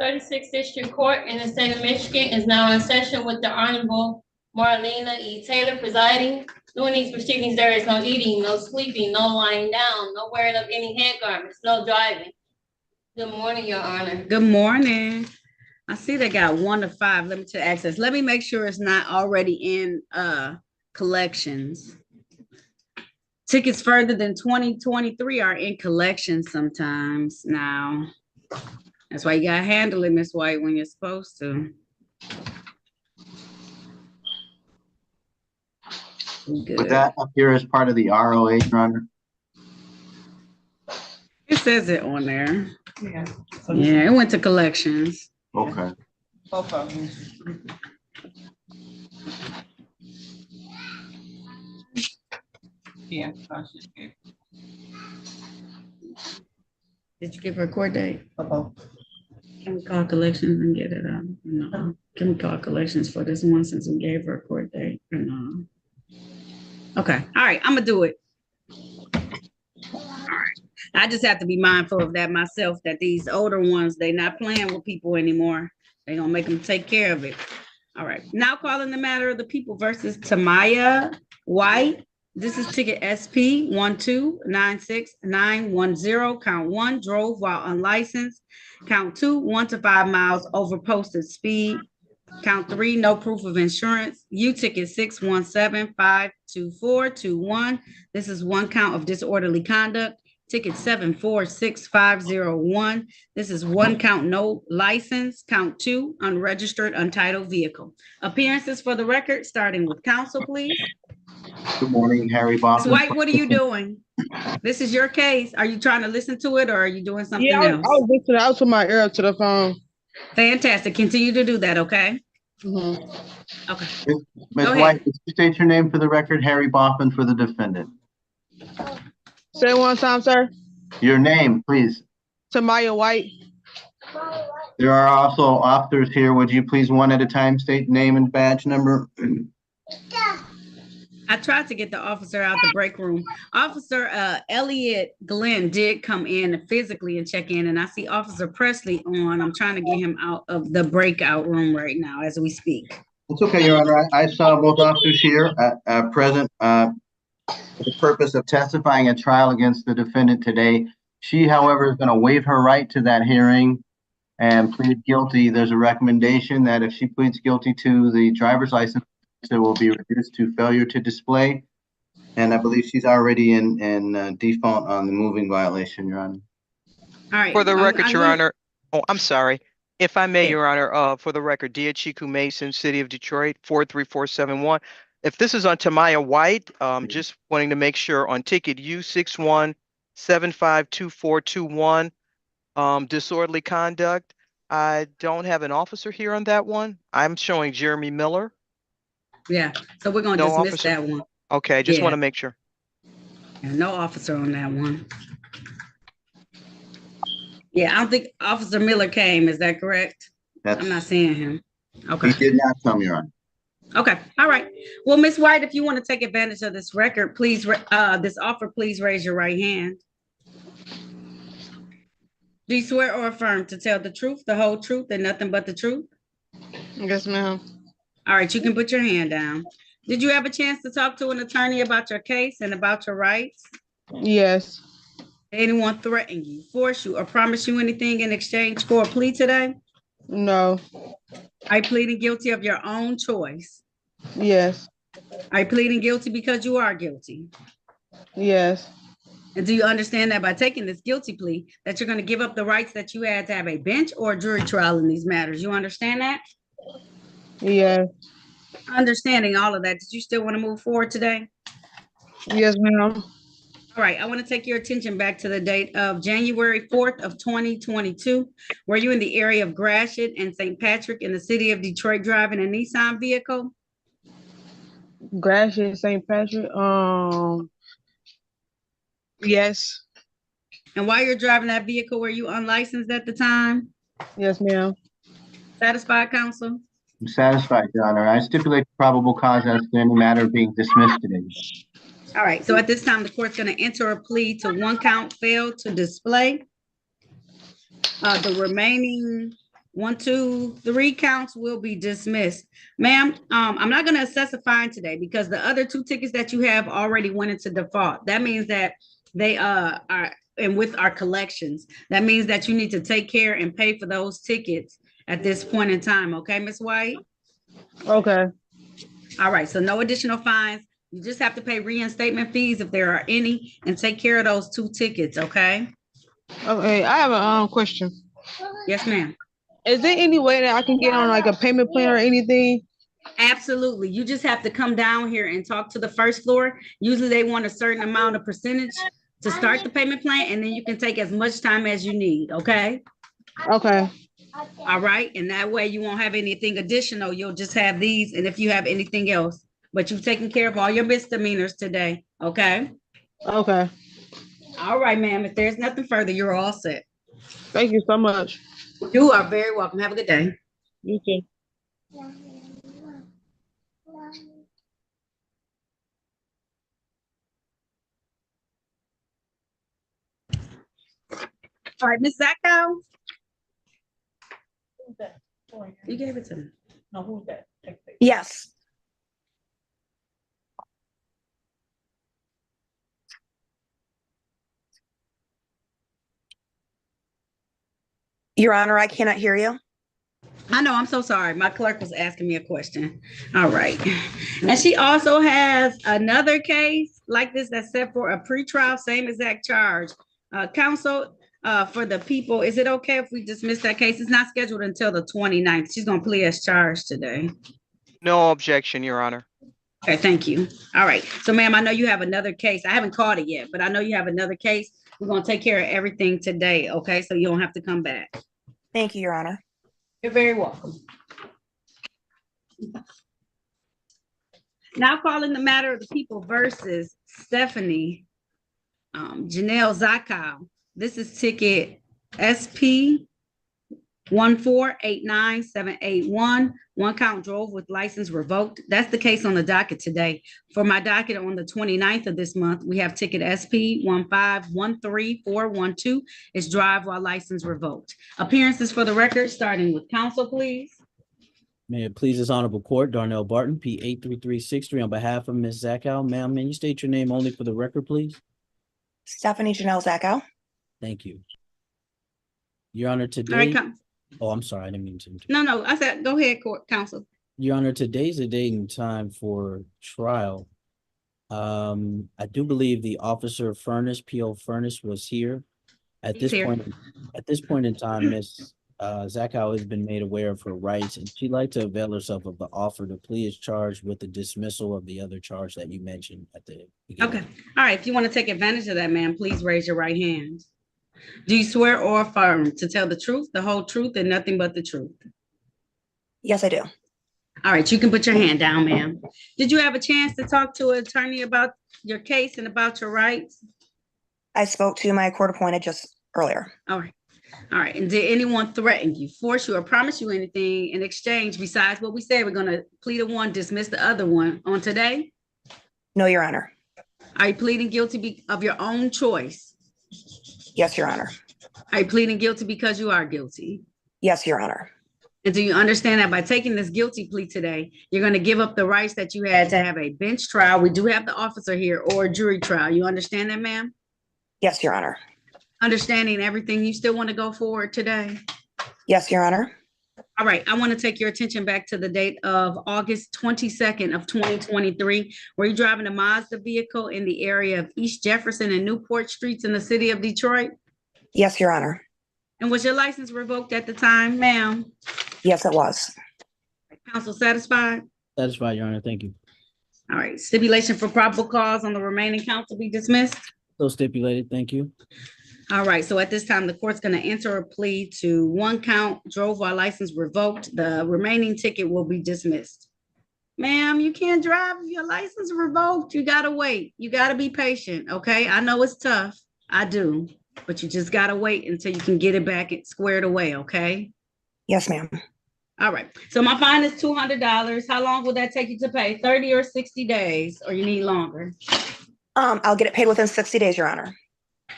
36th District Court in the state of Michigan is now in session with the Honorable Marlena E. Taylor presiding. During these proceedings, there is no eating, no sleeping, no lying down, no wearing of any hand garments, no driving. Good morning, Your Honor. Good morning. I see they got 1 to 5 limited access. Let me make sure it's not already in collections. Tickets further than 2023 are in collections sometimes now. That's why you gotta handle it, Miss White, when you're supposed to. Good. Would that appear as part of the ROA, Your Honor? It says it on there. Yeah. Yeah, it went to collections. Okay. Both of them. Yeah. Did you give her a court date? Uh-oh. Can we call collections and get it up? No. Can we call collections for this one since we gave her a court date? Or no? Okay. All right. I'm gonna do it. All right. I just have to be mindful of that myself, that these older ones, they're not playing with people anymore. They're gonna make them take care of it. All right. Now calling the matter of the people versus Tamaya White. This is ticket SP 1296910. Count 1, drove while unlicensed. Count 2, 1 to 5 miles over posted speed. Count 3, no proof of insurance. U ticket 617-52421. This is 1 count of disorderly conduct. Ticket 746-501. This is 1 count, no license. Count 2, unregistered, untitled vehicle. Appearances for the record, starting with counsel, please. Good morning, Harry Bob. White, what are you doing? This is your case. Are you trying to listen to it or are you doing something else? I was listening. I was putting my ear up to the phone. Fantastic. Continue to do that, okay? Mm-hmm. Okay. Ms. White, could you state your name for the record? Harry Boffin for the defendant. Say it one time, sir. Your name, please. Tamaya White. There are also officers here. Would you please one at a time state name and badge number? I tried to get the officer out the break room. Officer Elliot Glenn did come in physically and check in, and I see Officer Presley on. I'm trying to get him out of the breakout room right now as we speak. It's okay, Your Honor. I saw both officers here present for the purpose of testifying at trial against the defendant today. She, however, is going to waive her right to that hearing and plead guilty. There's a recommendation that if she pleads guilty to the driver's license, it will be reduced to failure to display. And I believe she's already in default on the moving violation, Your Honor. All right. For the record, Your Honor. Oh, I'm sorry. If I may, Your Honor, for the record, Dia Chiku Mason, City of Detroit, 43471. If this is on Tamaya White, just wanting to make sure on ticket U61752421, disorderly conduct. I don't have an officer here on that one. I'm showing Jeremy Miller. Yeah, so we're going to dismiss that one. Okay, I just want to make sure. Yeah, no officer on that one. Yeah, I don't think Officer Miller came. Is that correct? I'm not seeing him. Okay. He did not come, Your Honor. Okay, all right. Well, Ms. White, if you want to take advantage of this record, please, this offer, please raise your right hand. Do you swear or affirm to tell the truth, the whole truth, and nothing but the truth? Yes, ma'am. All right, you can put your hand down. Did you have a chance to talk to an attorney about your case and about your rights? Yes. Did anyone threaten you, force you, or promise you anything in exchange for a plea today? No. Are you pleading guilty of your own choice? Yes. Are you pleading guilty because you are guilty? Yes. And do you understand that by taking this guilty plea, that you're going to give up the rights that you had to have a bench or a jury trial in these matters? You understand that? Yes. Understanding all of that, did you still want to move forward today? Yes, ma'am. All right, I want to take your attention back to the date of January 4th of 2022. Were you in the area of Gratiot and St. Patrick in the city of Detroit driving a Nissan vehicle? Gratiot, St. Patrick, yes. And while you're driving that vehicle, were you unlicensed at the time? Yes, ma'am. Satisfied, counsel? I'm satisfied, Your Honor. I stipulate probable cause as to any matter being dismissed today. All right, so at this time, the court's going to enter a plea to 1 count failed to display. The remaining 1, 2, 3 counts will be dismissed. Ma'am, I'm not gonna assess a fine today because the other 2 tickets that you have already went into default. That means that they are, and with our collections, that means that you need to take care and pay for those tickets at this point in time, okay, Ms. White? Okay. All right, so no additional fines. You just have to pay reinstatement fees if there are any, and take care of those 2 tickets, okay? Okay. I have a question. Yes, ma'am. Is there any way that I can get on like a payment plan or anything? Absolutely. You just have to come down here and talk to the first floor. Usually they want a certain amount of percentage to start the payment plan, and then you can take as much time as you need, okay? Okay. All right, and that way you won't have anything additional. You'll just have these, and if you have anything else, but you've taken care of all your misdemeanors today, okay? Okay. All right, ma'am, if there's nothing further, you're all set. Thank you so much. You are very welcome. Have a good day. You too. All right, Ms. Zacco? You gave it to me. No, who's that? Yes. Your Honor, I cannot hear you. I know, I'm so sorry. My clerk was asking me a question. All right. And she also has another case like this that's set for a pretrial, same exact charge. Counsel, for the people, is it okay if we dismiss that case? It's not scheduled until the 29th. She's gonna plead as charged today. No objection, Your Honor. Okay, thank you. All right. So ma'am, I know you have another case. I haven't called it yet, but I know you have another case. We're gonna take care of everything today, okay? So you don't have to come back. Thank you, Your Honor. You're very welcome. Now calling the matter of the people versus Stephanie Janelle Zakow. This is ticket SP 1489781. 1 count drove with license revoked. That's the case on the docket today. For my docket on the 29th of this month, we have ticket SP 1513412. It's drive while license revoked. Appearances for the record, starting with counsel, please. May it please this honorable court, Darnell Barton, P 83363 on behalf of Ms. Zackow. Ma'am, may you state your name only for the record, please? Stephanie Janelle Zackow. Thank you. Your Honor, All today. right, Oh, I'm sorry, I didn't mean to. no, I said, go ahead, court counsel. Your Honor, today's the date and time for trial. I do believe the officer Furnace, P.O. Furnace, was here. At He's this here. point in time, Ms. Zackow has been made aware of her rights, and she'd like to avail herself of the offer to plea as charged with the dismissal of the other charge that you mentioned at the beginning. Okay, all right, if you want to take advantage of that, ma'am, please raise your right hand. Do you swear or affirm to tell the truth, the whole truth, and nothing but the truth? Yes, I do. All right, you can put your hand down, ma'am. Did you have a chance to talk to an attorney about your case and about your rights? I spoke to my court appointed just earlier. All right. All right. And did anyone threaten you, force you, or promise you anything in exchange besides what we said? We're going to plead the one, dismiss the other one on today? No, Your Honor. Are you pleading guilty of your own choice? Yes, Your Honor. Are you pleading guilty because you are guilty? Yes, Your Honor. And do you understand that by taking this guilty plea today, you're going to give up the rights that you had to have a bench trial? We do have the officer here, or a jury trial. You understand that, ma'am? Yes, Your Honor. Understanding everything, you still want to go forward today? Yes, Your Honor. All right, I want to take your attention back to the date of August 22nd of 2023. Were you driving a Mazda vehicle in the area of East Jefferson and Newport Streets in the city of Detroit? Yes, Your Honor. And was your license revoked at the time, ma'am? Yes, it was. Counsel satisfied? Satisfied, Your Honor. Thank you. All right, stipulation for probable cause on the remaining counts to be dismissed. So stipulated. Thank you. All right, so at this time, the court's going to enter a plea to 1 count, drove while license revoked. The remaining ticket will be dismissed. Ma'am, you can't drive if your license revoked. You got to wait. You got to be patient, okay? I know it's tough. I do. But you just got to wait until you can get it back squared away, okay? Yes, ma'am. All right. So my fine is $200. How long will that take you to pay? 30 or 60 days, or you need longer? I'll get it paid within 60 days, Your Honor.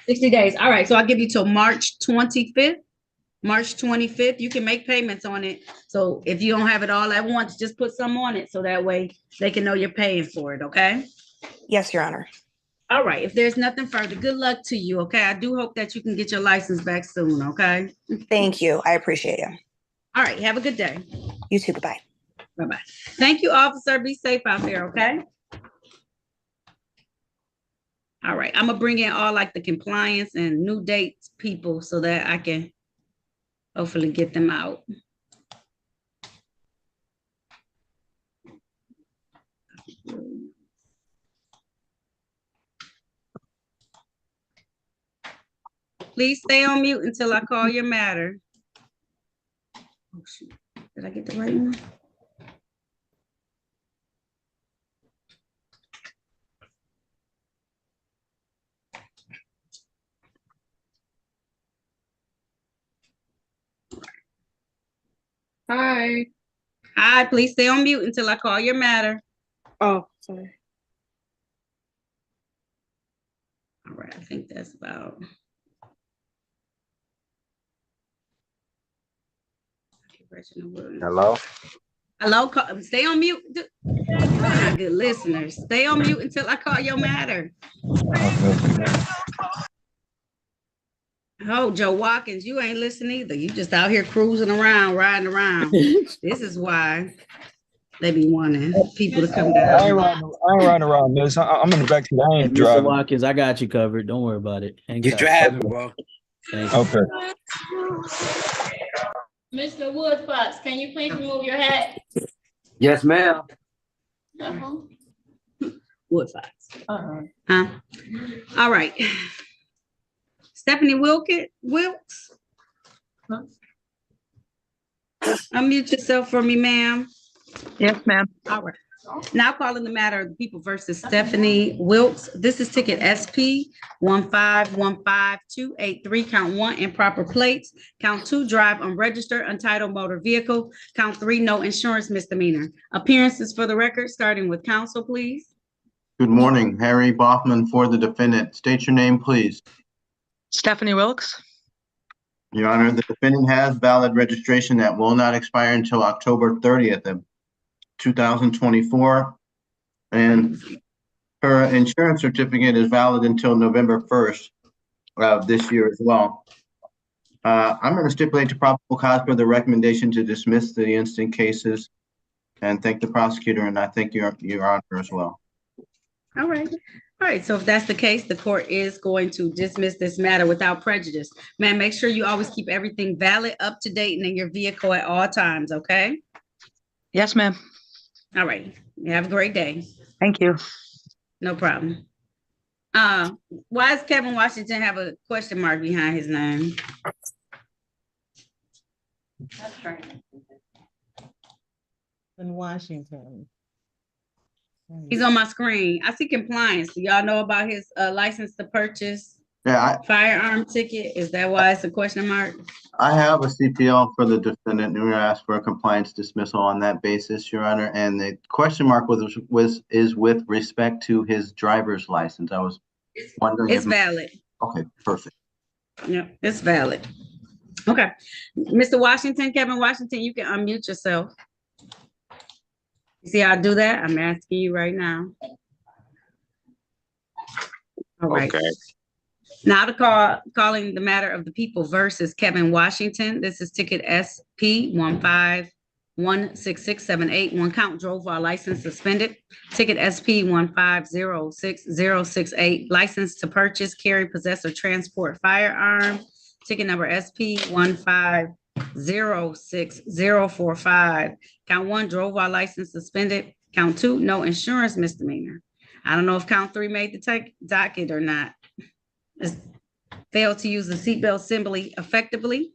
60 days. All right. So I'll give you till March 25th. March 25th. You can make payments on it. So if you don't have it all at once, just put some on it so that way they can know you're paying for it, okay? Yes, Your Honor. All right, if there's nothing further, good luck to you, okay? I do hope that you can get your license back soon, okay? Thank you. I appreciate you. All right, have a good day. You too. Bye-bye. Bye-bye. Thank you, officer. Be safe out there, okay? All right, I'm gonna bring in all like the compliance and new dates people so that I can hopefully get them out. Please stay on mute until I call your matter. Oh, shoot. Did I get the right one? Hi. Hi, please stay on mute until I call your matter. Oh, sorry. All right, I think that's about. Hello? Hello, stay on mute. You're not good listeners. Stay on mute until I call your matter. Oh, Joe Watkins, you ain't listening either. You just out here cruising around, riding around. This is why they be wanting people to come down. I ain't riding around, miss. I'm in the back seat. I Hey, ain't Mr. driving. Watkins, I got you covered. Don't worry about it. Hang You tight. driving, bro. Thank you. Okay. Mr. Woodfox, can you please remove your hat? Yes, ma'am. Woodfox. Huh? All right. Stephanie Wilkes. Unmute yourself for me, ma'am. Yes, ma'am. All right. Now calling the matter of the people versus Stephanie Wilkes. This is ticket SP 1515283, count 1, improper plates. Count 2, drive unregistered, untitled motor vehicle. Count 3, no insurance misdemeanor. Appearances for the record, starting with counsel, please. Good morning, Harry Boffman for the defendant. State your name, please. Stephanie Wilkes. Your Honor, the defendant has valid registration that will not expire until October 30th of 2024. And her insurance certificate is valid until November 1st of this year as well. I'm going to stipulate to probable cause for the recommendation to dismiss the instant cases and thank the prosecutor, and I thank your Honor as well. All right. All right. So if that's the case, the court is going to dismiss this matter without prejudice. Man, make sure you always keep everything valid, up to date, and in your vehicle at all times. Okay. Yes, ma'am. All right. You have a great day. Thank you. No problem. Why does Kevin Washington have a question mark behind his name? In Washington. He's on my screen. I see compliance. Do y'all know about his license to purchase firearm ticket? Is that why it's a question mark? I have a CPL for the defendant, and we're going to ask for a compliance dismissal on that basis, Your Honor. And the question mark is with respect to his driver's license. I was wondering. It's valid. Okay, perfect. Yeah, it's valid. Okay, Mr. Washington, Kevin Washington, you can unmute yourself. You see how I do that? I'm asking you right now. All right. Okay. Now calling the matter of the people versus Kevin Washington. This is ticket SP 1516678. One count, drove while license suspended. Ticket SP 1506068. License to purchase, carry, possess, or transport firearm. Ticket number SP 1506045. Count 1, drove while license suspended. Count 2, no insurance misdemeanor. I don't know if count 3 made the docket or not. Failed to use the seatbelt assembly effectively.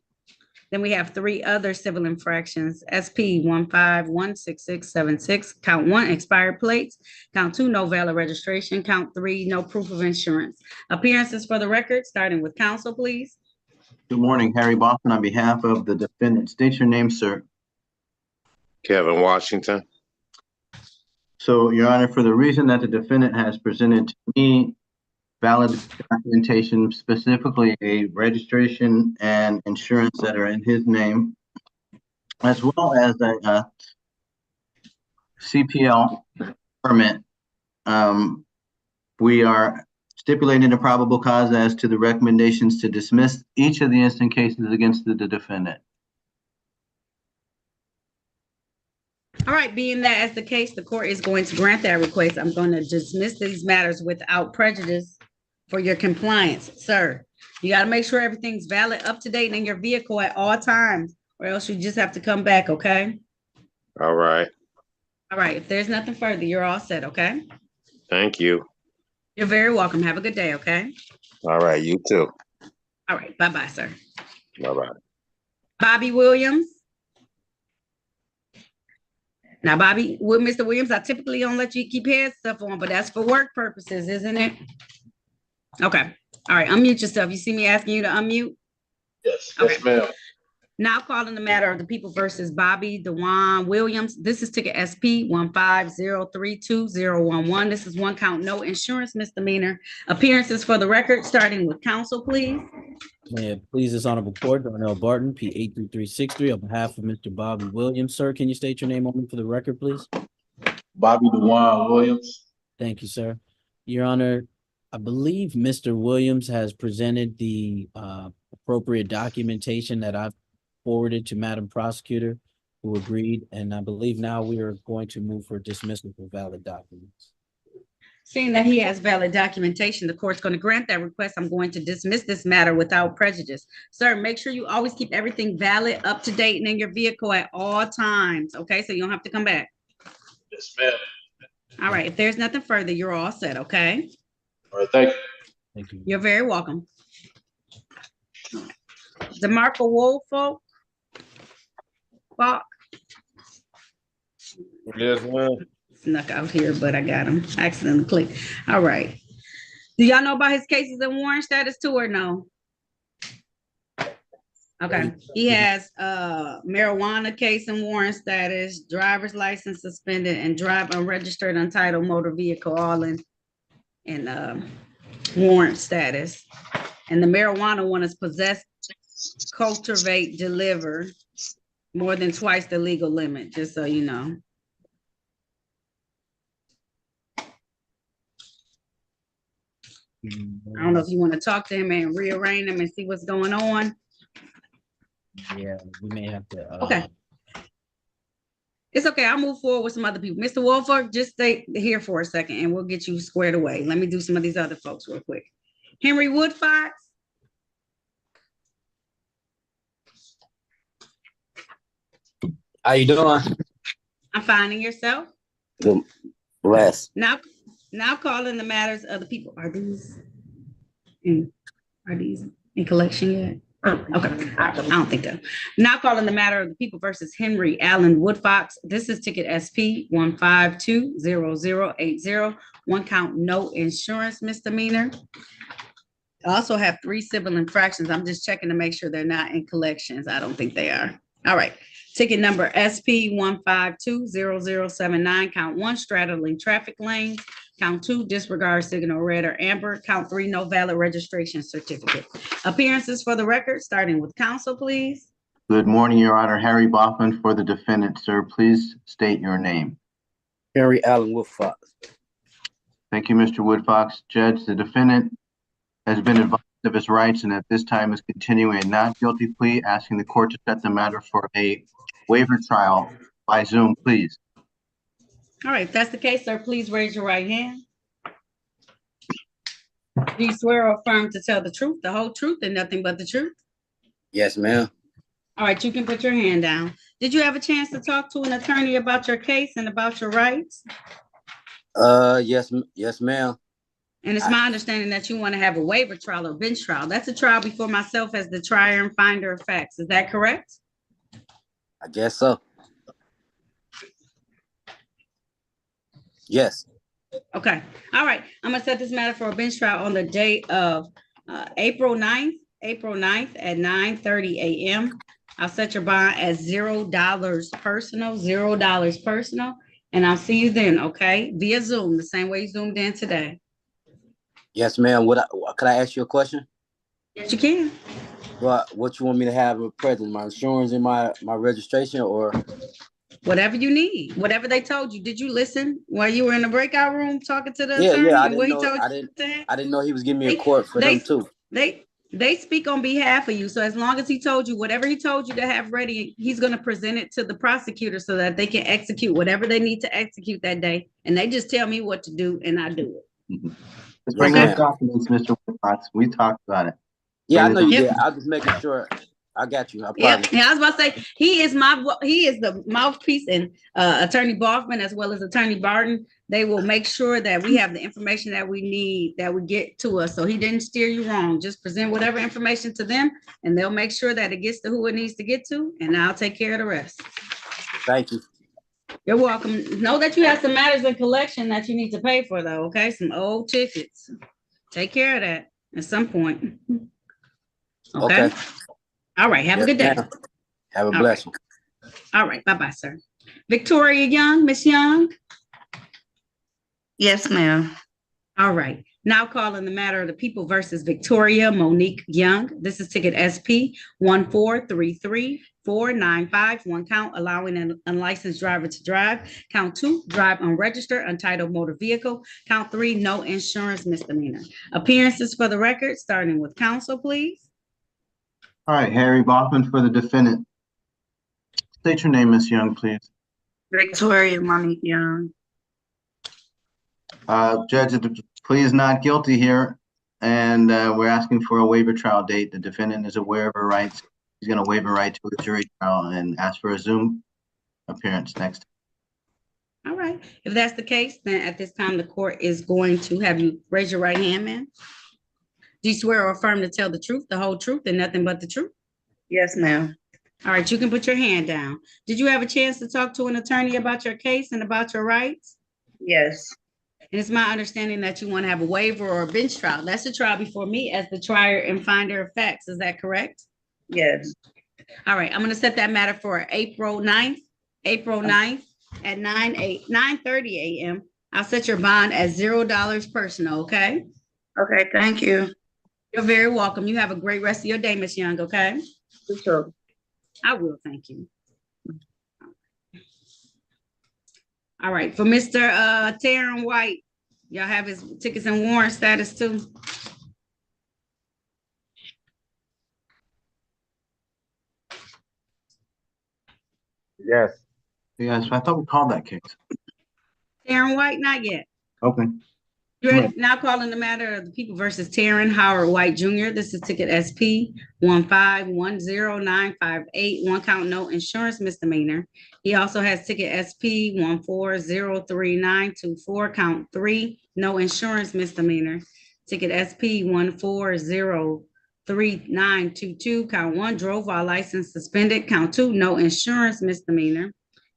Then we have 3 other civil infractions. SP 1516676. Count 1, expired plates. Count 2, no valid registration. Count 3, no proof of insurance. Appearances for the record, starting with counsel, please. Good morning, Harry Boffman on behalf of the defendant. State your name, sir. Kevin Washington. So, Your Honor, for the reason that the defendant has presented to me, valid documentation, specifically a registration and insurance that are in his name, as well as a CPL permit. We are stipulating a probable cause as to the recommendations to dismiss each of the instant cases against the defendant. All right, being that as the case, the court is going to grant that request. I'm going to dismiss these matters without prejudice for your compliance, sir. You got to make sure everything's valid, up to date in your vehicle at all times, or else you just have to come back, okay? All right. All right, if there's nothing further, you're all set, okay? Thank you. You're very welcome. Have a good day, okay? All right. You too. All right, bye-bye, sir. Bye-bye. Bobby Williams. Now, Bobby, with Mr. Williams, I typically don't let you keep head stuff on, but that's for work purposes, isn't it? Okay. All right, unmute yourself. You see me asking you to unmute? Yes. Okay. Yes, ma'am. Now calling the matter of the people versus Bobby Dewan Williams. This is ticket SP 150320011. This is one count, no insurance misdemeanor. Appearances for the record, starting with counsel, please. May it please this honorable court, Darnell Barton, P 83363, on behalf of Mr. Bobby Williams. Sir, can you state your name only for the record, please? Bobby Dewan Williams. Thank you, sir. Your Honor, I believe Mr. Williams has presented the appropriate documentation that I've forwarded to Madam Prosecutor, who agreed, and I believe now we are going to move for dismissal for valid documents. Seeing that he has valid documentation, the court's going to grant that request. I'm going to dismiss this matter without prejudice. Sir, make sure you always keep everything valid, up to date, and in your vehicle at all times, okay? So you don't have to come back. Yes, ma'am. All right, if there's nothing further, you're all set, okay? All right. Thank you. Thank you. You're very welcome. DeMarco Woolfolk. Falk. Yes, ma'am. Snuck out here, but I got him. Accidentally clicked. All right. Do y'all know about his cases and warrant status too, or no? Okay. He has marijuana case and warrant status, driver's license suspended, and drive unregistered untitled motor vehicle all in warrant status. And the marijuana one is possess, cultivate, deliver more than twice the legal limit, just so you know. I don't know if you want to talk to him and rearrange him and see what's going on. Yeah, we may have to. Okay. It's okay. I'll move forward with some other people. Mr. Wolford, just stay here for a second and we'll get you squared away. Let me do some of these other folks real quick. Henry Woodfox. How you doing? I'm finding yourself. Good. Bless. Now calling the matters of the people. Are these in collection yet? Okay, I don't think so. Now calling the matter of the people versus Henry Allen Woodfox. This is ticket SP 1520080. One count, no insurance misdemeanor. I also have 3 civil infractions. I'm just checking to make sure they're not in collections. I don't think they are. All right. Ticket number SP 1520079. Count 1, straddling traffic lanes. Count 2, disregard signal red or amber. Count 3, no valid registration certificate. Appearances for the record, starting with counsel, please. Good morning, Your Honor. Harry Boffman for the defendant, sir. Please state your name. Henry Allen Woodfox. Thank you, Mr. Woodfox. Judge, the defendant has been advised of his rights and at this time is continuing a not guilty plea, asking the court to set the matter for a waiver trial by Zoom, please. All right, if that's the case, sir, please raise your right hand. Do you swear or affirm to tell the truth, the whole truth, and nothing but the truth? Yes, ma'am. All right, you can put your hand down. Did you have a chance to talk to an attorney about your case and about your rights? Yes, ma'am. And it's my understanding that you want to have a waiver trial or bench trial. That's a trial before myself as the trier and finder of facts. Is that correct? I guess so. Yes. Okay. All right. I'm going to set this matter for a bench trial on the date of April 9th at 9:30 a.m. I'll set your bond at $0 personal, $0 personal. And I'll see you then, okay? Via Zoom, the same way you Zoomed in today. Yes, ma'am. Could I ask you a question? Yes, you can. What you want me to have present? My insurance and my registration, or Whatever you need, whatever they told you. Did you listen while you were in the breakout room talking to the yeah. attorney I and what didn't he know. told you to have? I didn't know he was giving me a They, court for them they, too. they speak on behalf of you. So as long as he told you whatever he told you to have ready, he's going to present it to the prosecutor so that they can execute whatever they need to execute that day. And they just tell me what to do and I do it. Just Yes, bring Okay. those documents, Mr. Wilcox. We talked about it. Yeah, I Bring know the you Yep. did. I was making sure. I got you. I Yeah, promise. I was about to say he is the mouthpiece, and Attorney Boffman as well as Attorney Barton. They will make sure that we have the information that we need that we get to us. So he didn't steer you wrong. Just present whatever information to them, and they'll make sure that it gets to who it needs to get to, and I'll take care of the rest. Thank you. You're welcome. Know that you have some matters in collection that you need to pay for, though. Okay, some old tickets. Take care of that at some point. Okay. All right. Have a good day. Ma'am. Have a All blessing. All right. Bye-bye, sir. Victoria Young, Miss Young. Yes, ma'am. All right. Now calling the matter of the people versus Victoria Monique Young. This is ticket SP 1433495. One count, allowing an unlicensed driver to drive. Count 2, drive unregistered, untitled motor vehicle. Count 3, no insurance misdemeanor. Appearances for the record, starting with counsel, please. All right, Harry Boffman for the defendant. State your name, Miss Young, please. Victoria Monique Young. Judge, the plea is not guilty here, and we're asking for a waiver trial date. The defendant is aware of her rights. He's going to waive her right to a jury trial and ask for a Zoom appearance next. All right. If that's the case, then at this time, the court is going to have you raise your right hand, ma'am. Do you swear or affirm to tell the truth, the whole truth, and nothing but the truth? Yes, ma'am. All right, you can put your hand down. Did you have a chance to talk to an attorney about your case and about your rights? Yes. And it's my understanding that you want to have a waiver or a bench trial. That's a trial before me as the trier and finder of facts. Is that correct? Yes. All right, I'm going to set that matter for April 9th at 9:30 a.m. I'll set your bond at $0 personal, okay? Okay, thank you. You're very welcome. You have a great rest of your day, Miss Young, okay? You too. I will, thank you. All right, for Mr. Taryn White, y'all have his tickets and warrant status too. Yes. Yes, I thought we called that case. Taryn White, not yet. Okay. You ready? Now calling the matter of the people versus Taryn Howard White Jr. This is ticket SP 1510958. One count, no insurance misdemeanor. He also has ticket SP 1403924. Count 3, no insurance misdemeanor. Ticket SP 1403922. Count 1, drove while license suspended. Count 2, no insurance misdemeanor.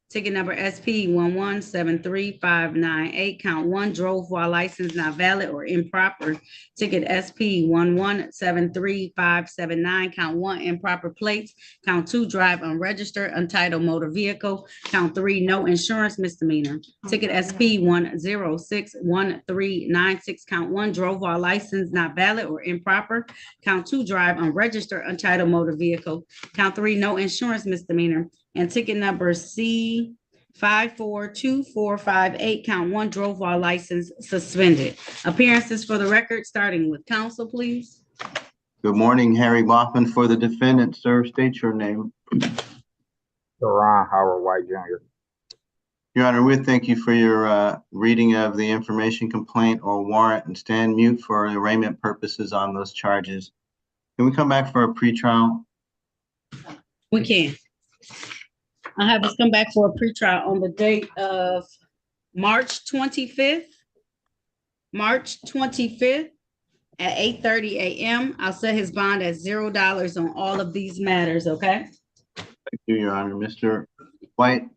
Ticket number SP 1173598, count 1, drove while license not valid or improper. Ticket SP 1173579, count 1, improper plates. Count 2, drive unregistered, untitled motor vehicle. Count 3, no insurance misdemeanor. Ticket SP 1061396, count 1, drove while license not valid or improper. Count 2, drive unregistered, untitled motor vehicle. Count 3, no insurance misdemeanor. And ticket number C 542458, count 1, drove while license suspended. Appearances for the record, starting with counsel, please. Good morning, Harry Boffman for the defendant. Sir, state your name. Teron Howard White Jr. Your Honor, we thank you for your reading of the information complaint or warrant and stand mute for arraignment purposes on those charges. Can we come back for a pretrial? We can. I'll have us come back for a pretrial on the date of March 25th. March 25th at 8:30 a.m. I'll set his bond at $0 on all of these matters, okay? Thank you, Your Honor. Mr. White,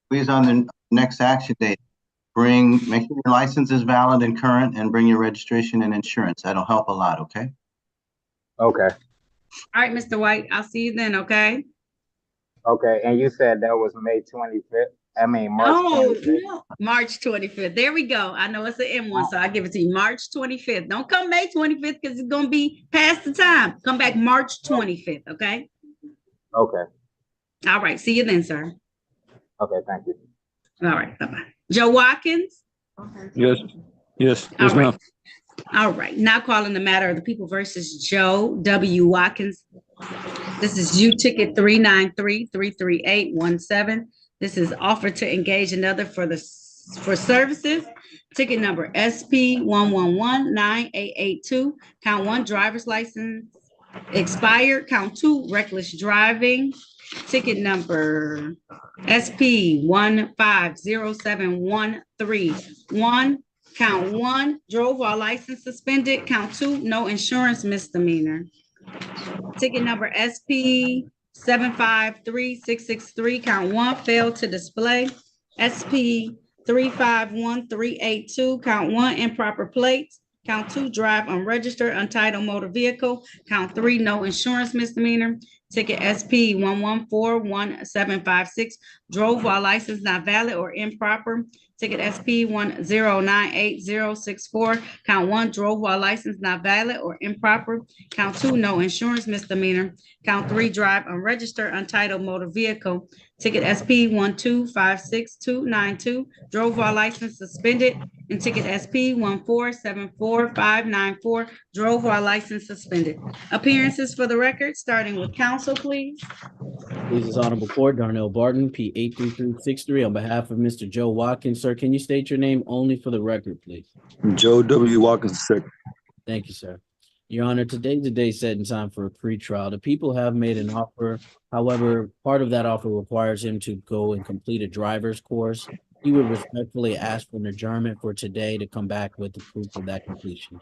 please on the next action date, make sure your license is valid and current and bring your registration and insurance. That'll help a lot, okay? Okay. All right, Mr. White, I'll see you then, okay? Okay. And you said that was May 25th March No, 25th. no, March 25th. There we go. I know it's an M1, so I'll give it to you. March 25th. Don't come May 25th because it's gonna be past the time. Come back March 25th, okay? Okay. All right. See you then, sir. Okay, thank you. All right, bye-bye. Joe Watkins? Yes, yes, All yes, ma'am. right. All right, now calling the matter of the people versus Joe W. Watkins. This is U ticket 393-33817. This is offer to engage another for services. Ticket number SP 1119882. Count 1, driver's license expired. Count 2, reckless driving. Ticket number SP 1507131. Count 1, drove while license suspended. Count 2, no insurance misdemeanor. Ticket number SP 753663. Count 1, failed to display. SP 351382. Count 1, improper plates. Count 2, drive unregistered, untitled motor vehicle. Count 3, no insurance misdemeanor. Ticket SP 1141756. Drove while license not valid or improper. Ticket SP 1098064. Count 1, drove while license not valid or improper. Count 2, no insurance misdemeanor. Count 3, drive unregistered, untitled motor vehicle. Ticket SP 1256292. Drove while license suspended. And ticket SP 1474594. Drove while license suspended. Appearances for the record, starting with counsel, please. Please, this honorable court, Darnell Barton, P 83363, on behalf of Mr. Joe Watkins. Sir, can you state your name only for the record, please? Joe W. Watkins II. Thank you, sir. Your Honor, today's the day set in time for a pretrial. The people have made an offer. However, part of that offer requires him to go and complete a driver's course. He would respectfully ask for an adjournment for today to come back with the proof of that completion.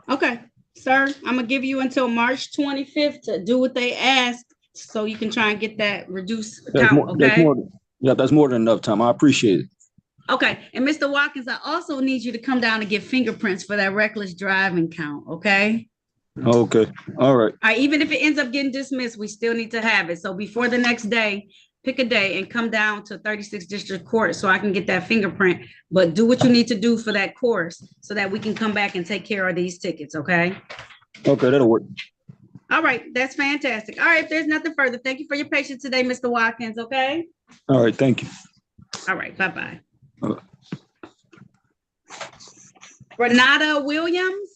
Okay, sir, I'm gonna give you until March 25th to do what they ask, so you can try and get that reduced count, okay? That's more than enough time. I appreciate it. Okay, and Mr. Watkins, I also need you to come down and get fingerprints for that reckless driving count, okay? Okay, all right. All right, even if it ends up getting dismissed, we still need to have it. So before the next day, pick a day and come down to 36th District Court so I can get that fingerprint. But do what you need to do for that course so that we can come back and take care of these tickets, okay? Okay, that'll work. All right, that's fantastic. All right, if there's nothing further, thank you for your patience today, Mr. Watkins, okay? All right, thank you. All right, bye-bye. Bye-bye. Renata Williams?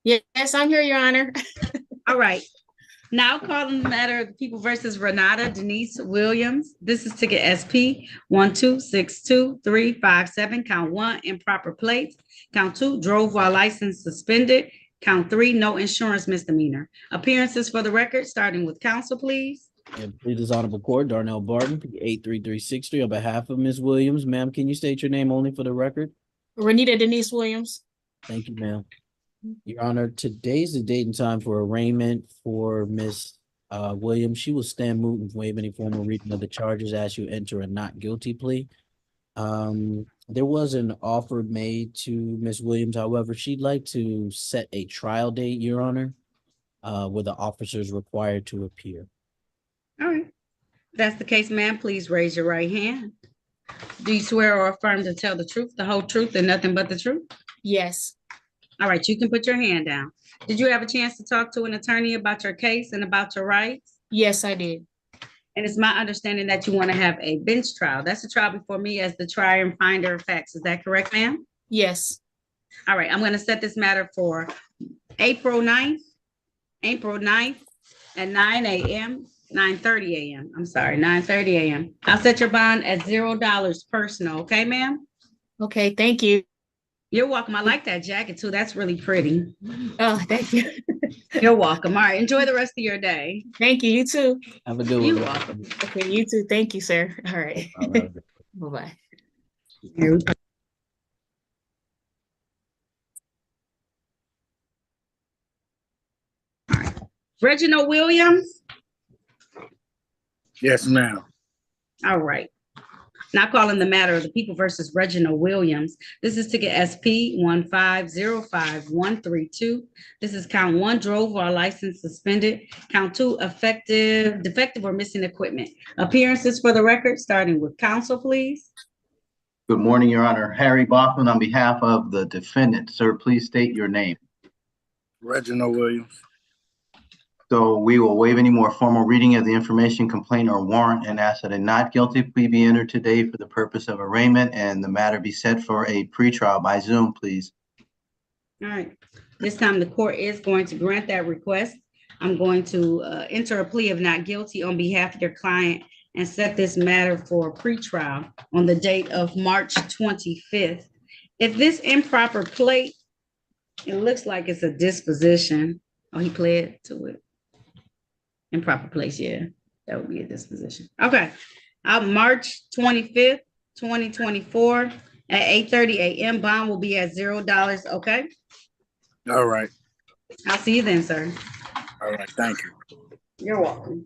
Yes, I'm here, Your Honor. All right. Now calling the matter of the people versus Renata Denise Williams. This is ticket SP 1262357. Count 1, improper plates. Count 2, drove while license suspended. Count 3, no insurance misdemeanor. Appearances for the record, starting with counsel, please. And please, this honorable court, Darnell Barton, P 83363, on behalf of Ms. Williams. Ma'am, can you state your name only for the record? Renita Denise Williams. Thank you, ma'am. Your Honor, today's the date and time for arraignment for Ms. Williams. She will stand moot and waive any formal reading of the charges as you enter a not guilty plea. There was an offer made to Ms. Williams. However, she'd like to set a trial date, Your Honor, where the officer is required to appear. All right. If that's the case, ma'am, please raise your right hand. Do you swear or affirm to tell the truth, the whole truth, and nothing but the truth? Yes. All right, you can put your hand down. Did you have a chance to talk to an attorney about your case and about your rights? Yes, I did. And it's my understanding that you want to have a bench trial. That's a trial before me as the trier and finder of facts. Is that correct, ma'am? Yes. All right, I'm going to set this matter for April 9th at 9 a.m., 9:30 a.m. I'm sorry, 9:30 a.m. I'll set your bond at $0 personal. Okay, ma'am? Okay, thank you. You're welcome. I like that jacket too. That's really pretty. Oh, thank you. You're welcome. All right, enjoy the rest of your day. Thank you. You too. Have a good one. You're welcome. Okay, you too. Thank you, sir. All right. Bye-bye. Reginald Williams? Yes, ma'am. All right. Now calling the matter of the People versus Reginald Williams. This is ticket SP 1505132. This is count 1, drove while license suspended. Count 2, defective or missing equipment. Appearances for the record, starting with counsel, please. Good morning, Your Honor. Harry Baughman on behalf of the defendant. Sir, please state your name. Reginald Williams. So we will waive any more formal reading of the information, complaint, or warrant and ask that a not guilty plea be entered today for the purpose of arraignment and the matter be set for a pretrial by Zoom, please. All right. This time the court is going to grant that request. I'm going to enter a plea of not guilty on behalf of your client and set this matter for a pretrial on the date of March 25th. If this improper plate, it looks like it's a disposition. Oh, he pled to it. Improper place, yeah. That would be a disposition. Okay. March 25th, 2024 at 8:30 a.m. Bond will be at $0, okay? All right. I'll see you then, sir. All right. Thank you. You're welcome.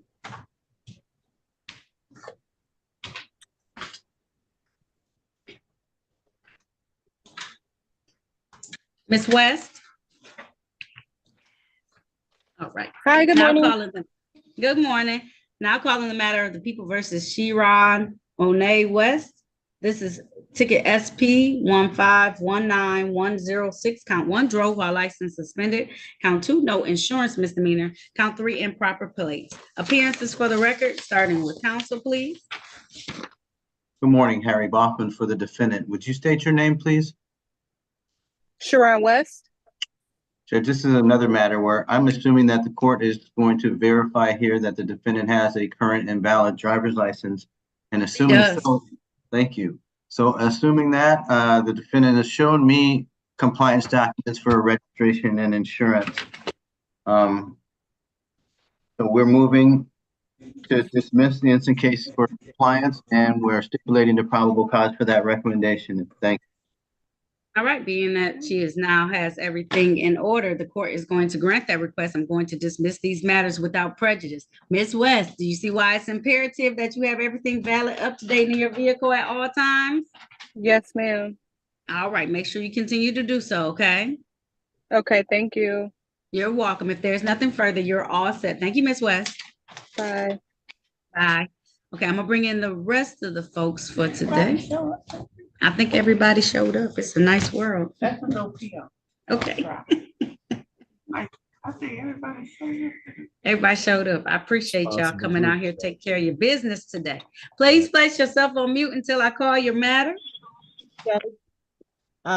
Ms. West? All right. Hi, good Now morning. Good morning. Now calling the matter of the People versus Shiron Onay West. This is ticket SP 1519106. Count 1, drove while license suspended. Count 2, no insurance misdemeanor. Count 3, improper plates. Appearances for the record, starting with counsel, please. Good morning, Harry Baughman for the defendant. Would you state your name, please? Sharon West. Judge, this is another matter where I'm assuming that the court is going to verify here that the defendant has a current and valid driver's license. And assuming so, thank you. So assuming that the defendant has shown me compliance documents for registration and insurance. So we're moving to dismiss the instant case for compliance, and we're stipulating the probable cause for that recommendation. Thank you. All right, being that she now has everything in order, the court is going to grant that request. I'm going to dismiss these matters without prejudice. Ms. West, do you see why it's imperative that you have everything valid, up to date in your vehicle at all times? Yes, ma'am. All right, make sure you continue to do so, okay? Okay, thank you. You're welcome. If there's nothing further, you're all set. Thank you, Ms. West. Bye. Bye. Okay, I'm gonna bring in the rest of the folks for today. I think everybody showed up. It's a nice world. That's a no PR. Okay. I say everybody showed up. Everybody showed up. I appreciate y'all coming out here to take care of your business today. Please place yourself on mute until I call your matter.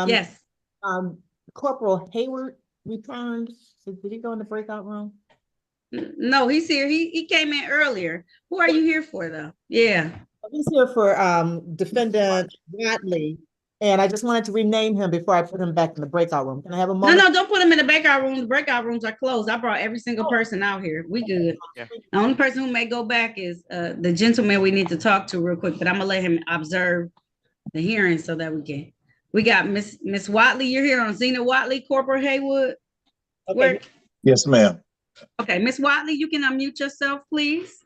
Yes. Corporal Hayward returned. Did he go in the breakout room? No, he's here. He came in earlier. Who are you here for, though? Yeah. He's here for defendant Watley, and I just wanted to rename him before I put him back in the breakout room. Can I have a moment? No, don't put him in the breakout room. The breakout rooms are closed. I brought every single person out here. We good. Yeah. The only person who may go back is the gentleman we need to talk to real quick, but I'm gonna let him observe the hearing so that we can. We got Miss Watley. You're here on Zena Watley, Corporal Haywood. Okay. Yes, ma'am. Okay, Miss Watley, you can unmute yourself, please.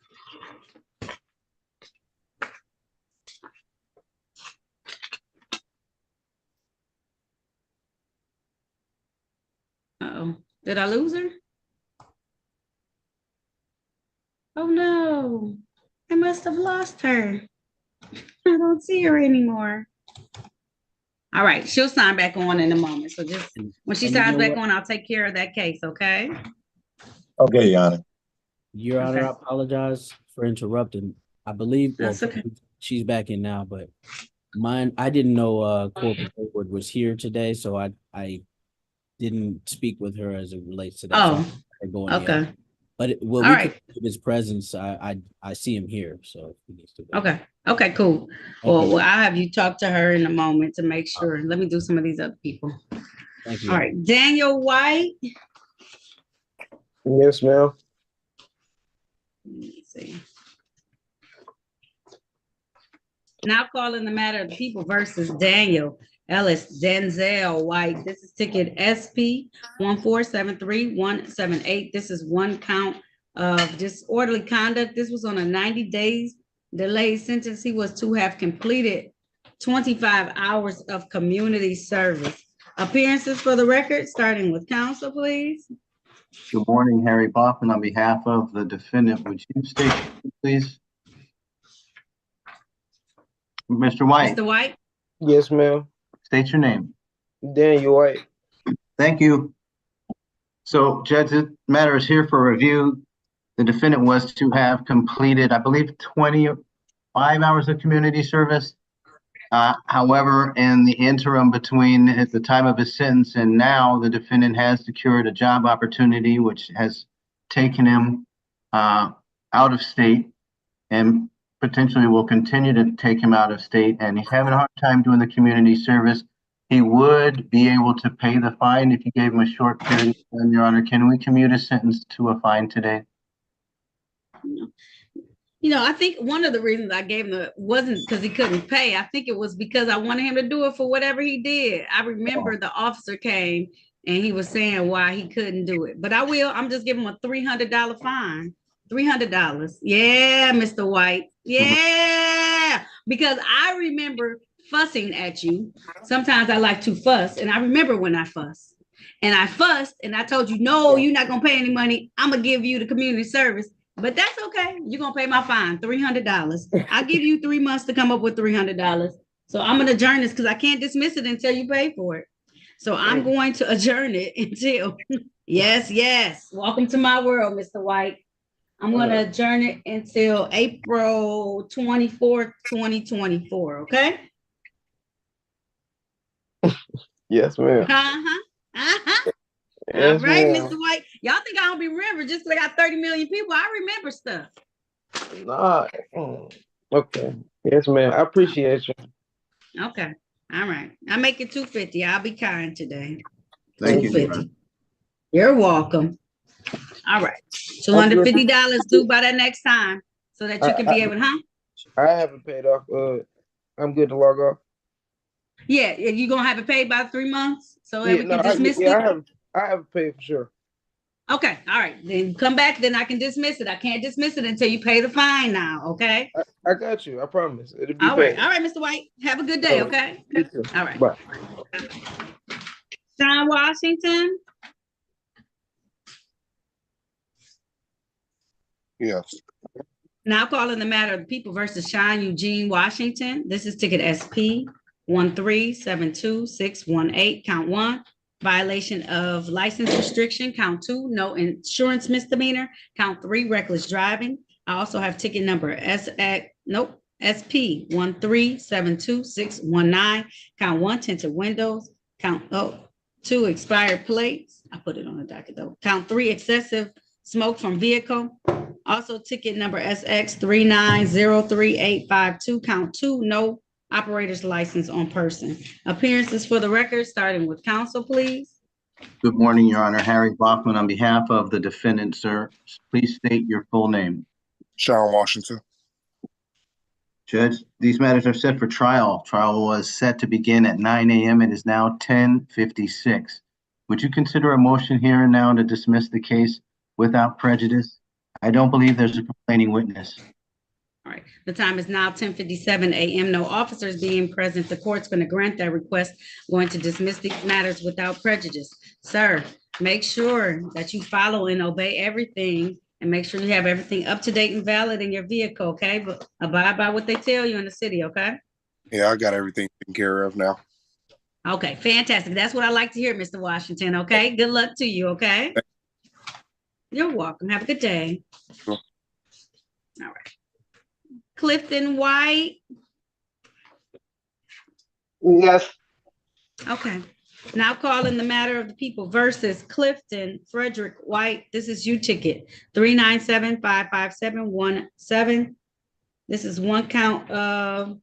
Uh-oh, did I lose her? Oh no, I must have lost her. I don't see her anymore. All right, she'll sign back on in a moment. So just when she signs back on, I'll take care of that case, okay? Okay, Your Honor. Your Honor, Okay. I apologize for interrupting. I believe That's okay. she's back in now, but I didn't know Corporal Hayward was here today, so I didn't speak with her as it relates to that. Oh, So okay. But his presence, I see him here, so if he needs to go. Okay, cool. Okay. Well, I'll have you talk to her in a moment to make sure. Let me do some of these other people. Thank you. All right, Daniel White. Yes, ma'am. Let me see. Now calling the matter of the People versus Daniel Ellis Denzel White. This is ticket SP 1473178. This is one count of disorderly conduct. This was on a 90 days delayed sentence. He was to have completed 25 hours of community service. Appearances for the record, starting with counsel, please. Good morning, Harry Baughman. On behalf of the defendant, would you state, please? Mr. White, Mr. White, Yes, ma'am. state your name. Daniel White. Thank you. So, Judge, this matter is here for review. The defendant was to have completed, I believe, 25 hours of community service. However, in the interim between at the time of his sentence and now, the defendant has secured a job opportunity which has taken him out of state and potentially will continue to take him out of state. And he's having a hard time doing the community service. He would be able to pay the fine if you gave him a short period of time, Your Honor. Can we commute a sentence to a fine today? you know, I think one of the reasons I gave him wasn't because he couldn't pay. I think it was because I wanted him to do it for whatever he did. I remember the officer came and he was saying why he couldn't do it. But I'm just giving him a $300 fine. $300. Yeah, Mr. White. Yeah. Because I remember fussing at you. Sometimes I like to fuss. And I remember when I fussed. And I fussed and I told you, no, you're not going to pay any money. I'm going to give you the community service. But that's okay. You're going to pay my fine, $300. I'll give you 3 months to come up with $300. So I'm going to adjourn this because I can't dismiss it until you pay for it. So I'm going to adjourn it until, yes. Welcome to my world, Mr. White. I'm going to adjourn it until April 24th, 2024. Okay? Yes, ma'am. All right, ma'am. Mr. White. Y'all think I don't be remember just because I got 30 million people. I remember stuff. Nah. Okay. Yes, ma'am. I appreciate you. Okay. All right. I make it 250. I'll be kind today. Thank you. 250. You're welcome. All right. $250 due by that next time so that you can be able to, I haven't paid off. I'm good to log off. Yeah, you're gonna have it paid by 3 months. So that we can dismiss it. I haven't paid for sure. Okay, all right. Then come back, then I can dismiss it. I can't dismiss it until you pay the fine now, okay? I got you. I promise. It'll be all paid. All right, Mr. White. Have a good day, okay? You too. All right. Bye. John Washington. Yes. Now calling the matter of the people versus Sean Eugene Washington. This is ticket SP 1372618, count 1. Violation of license restriction, count 2. No insurance misdemeanor, count 3. Reckless driving. I also have ticket number SP 1372619, count 1. Tinted windows, count 2. Expired plates. I put it on the docket though. Count 3. Excessive smoke from vehicle. Also ticket number SX 3903852, count 2. No operator's license on person. Appearances for the record, starting with counsel, please. Good morning, Your Honor. Harry Baughman on behalf of the defendant, sir. Please state your full name. Sean Washington. Judge, these matters are set for trial. Trial was set to begin at 9 a.m. It is now 10:56. Would you consider a motion here and now to dismiss the case without prejudice? I don't believe there's a complaining witness. All right, the time is now 10:57 a.m. No officers being present. The court's going to grant that request, going to dismiss these matters without prejudice. Sir, make sure that you follow and obey everything and make sure you have everything up to date and valid in your vehicle, okay? But abide by what they tell you in the city, okay? Yeah, I got everything taken care of now. Okay, fantastic. That's what I like to hear, Mr. Washington, okay? Good luck to you, okay? You're welcome. Have a good day. Sure. All right. Clifton White. Yes. Okay. Now calling the matter of the people versus Clifton Frederick White. This is you ticket 397-55717. This is one count of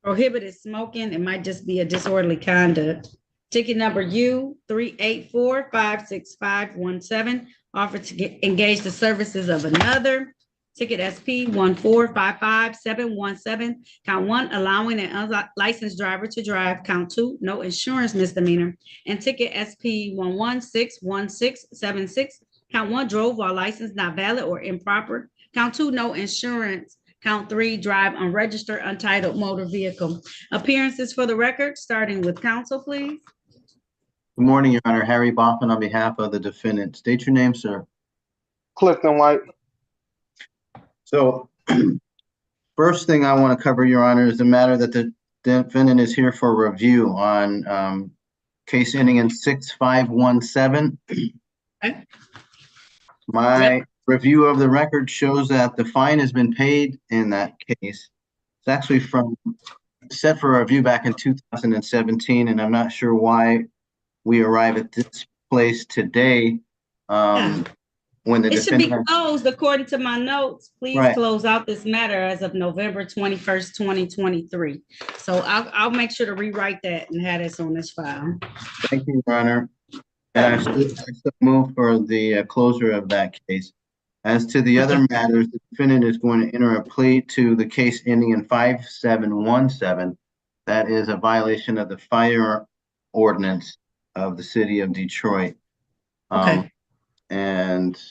prohibited smoking. It might just be a disorderly conduct. Ticket number U 384-56517. Offered to engage the services of another. Ticket SP 1455717, count 1, allowing an unlicensed driver to drive, count 2, no insurance misdemeanor, and ticket SP 1161676, count 1, drove while license not valid or improper, count 2, no insurance Count 3, drive unregistered, untitled motor vehicle. Appearances for the record, starting with counsel, please. Good morning, Your Honor. Harry Boffin on behalf of the defendant. State your name, sir. Clifton White. So first thing I want to cover, Your Honor, is the matter that the defendant is here for review on case ending in 6517. Okay. My review of the record shows that the fine has been paid in that case. It's actually set for review back in 2017, and I'm not sure why we arrive at this place today. When the It should be defendant closed according to my notes. Please Right. close out this matter as of November 21st, 2023. So I'll make sure to rewrite that and have this on this file. Thank you, Your Honor. And I still move for the closure of that case. As to the other matters, the defendant is going to enter a plea to the case ending in 5717. That is a violation of the fire ordinance of the city of Detroit. Okay. And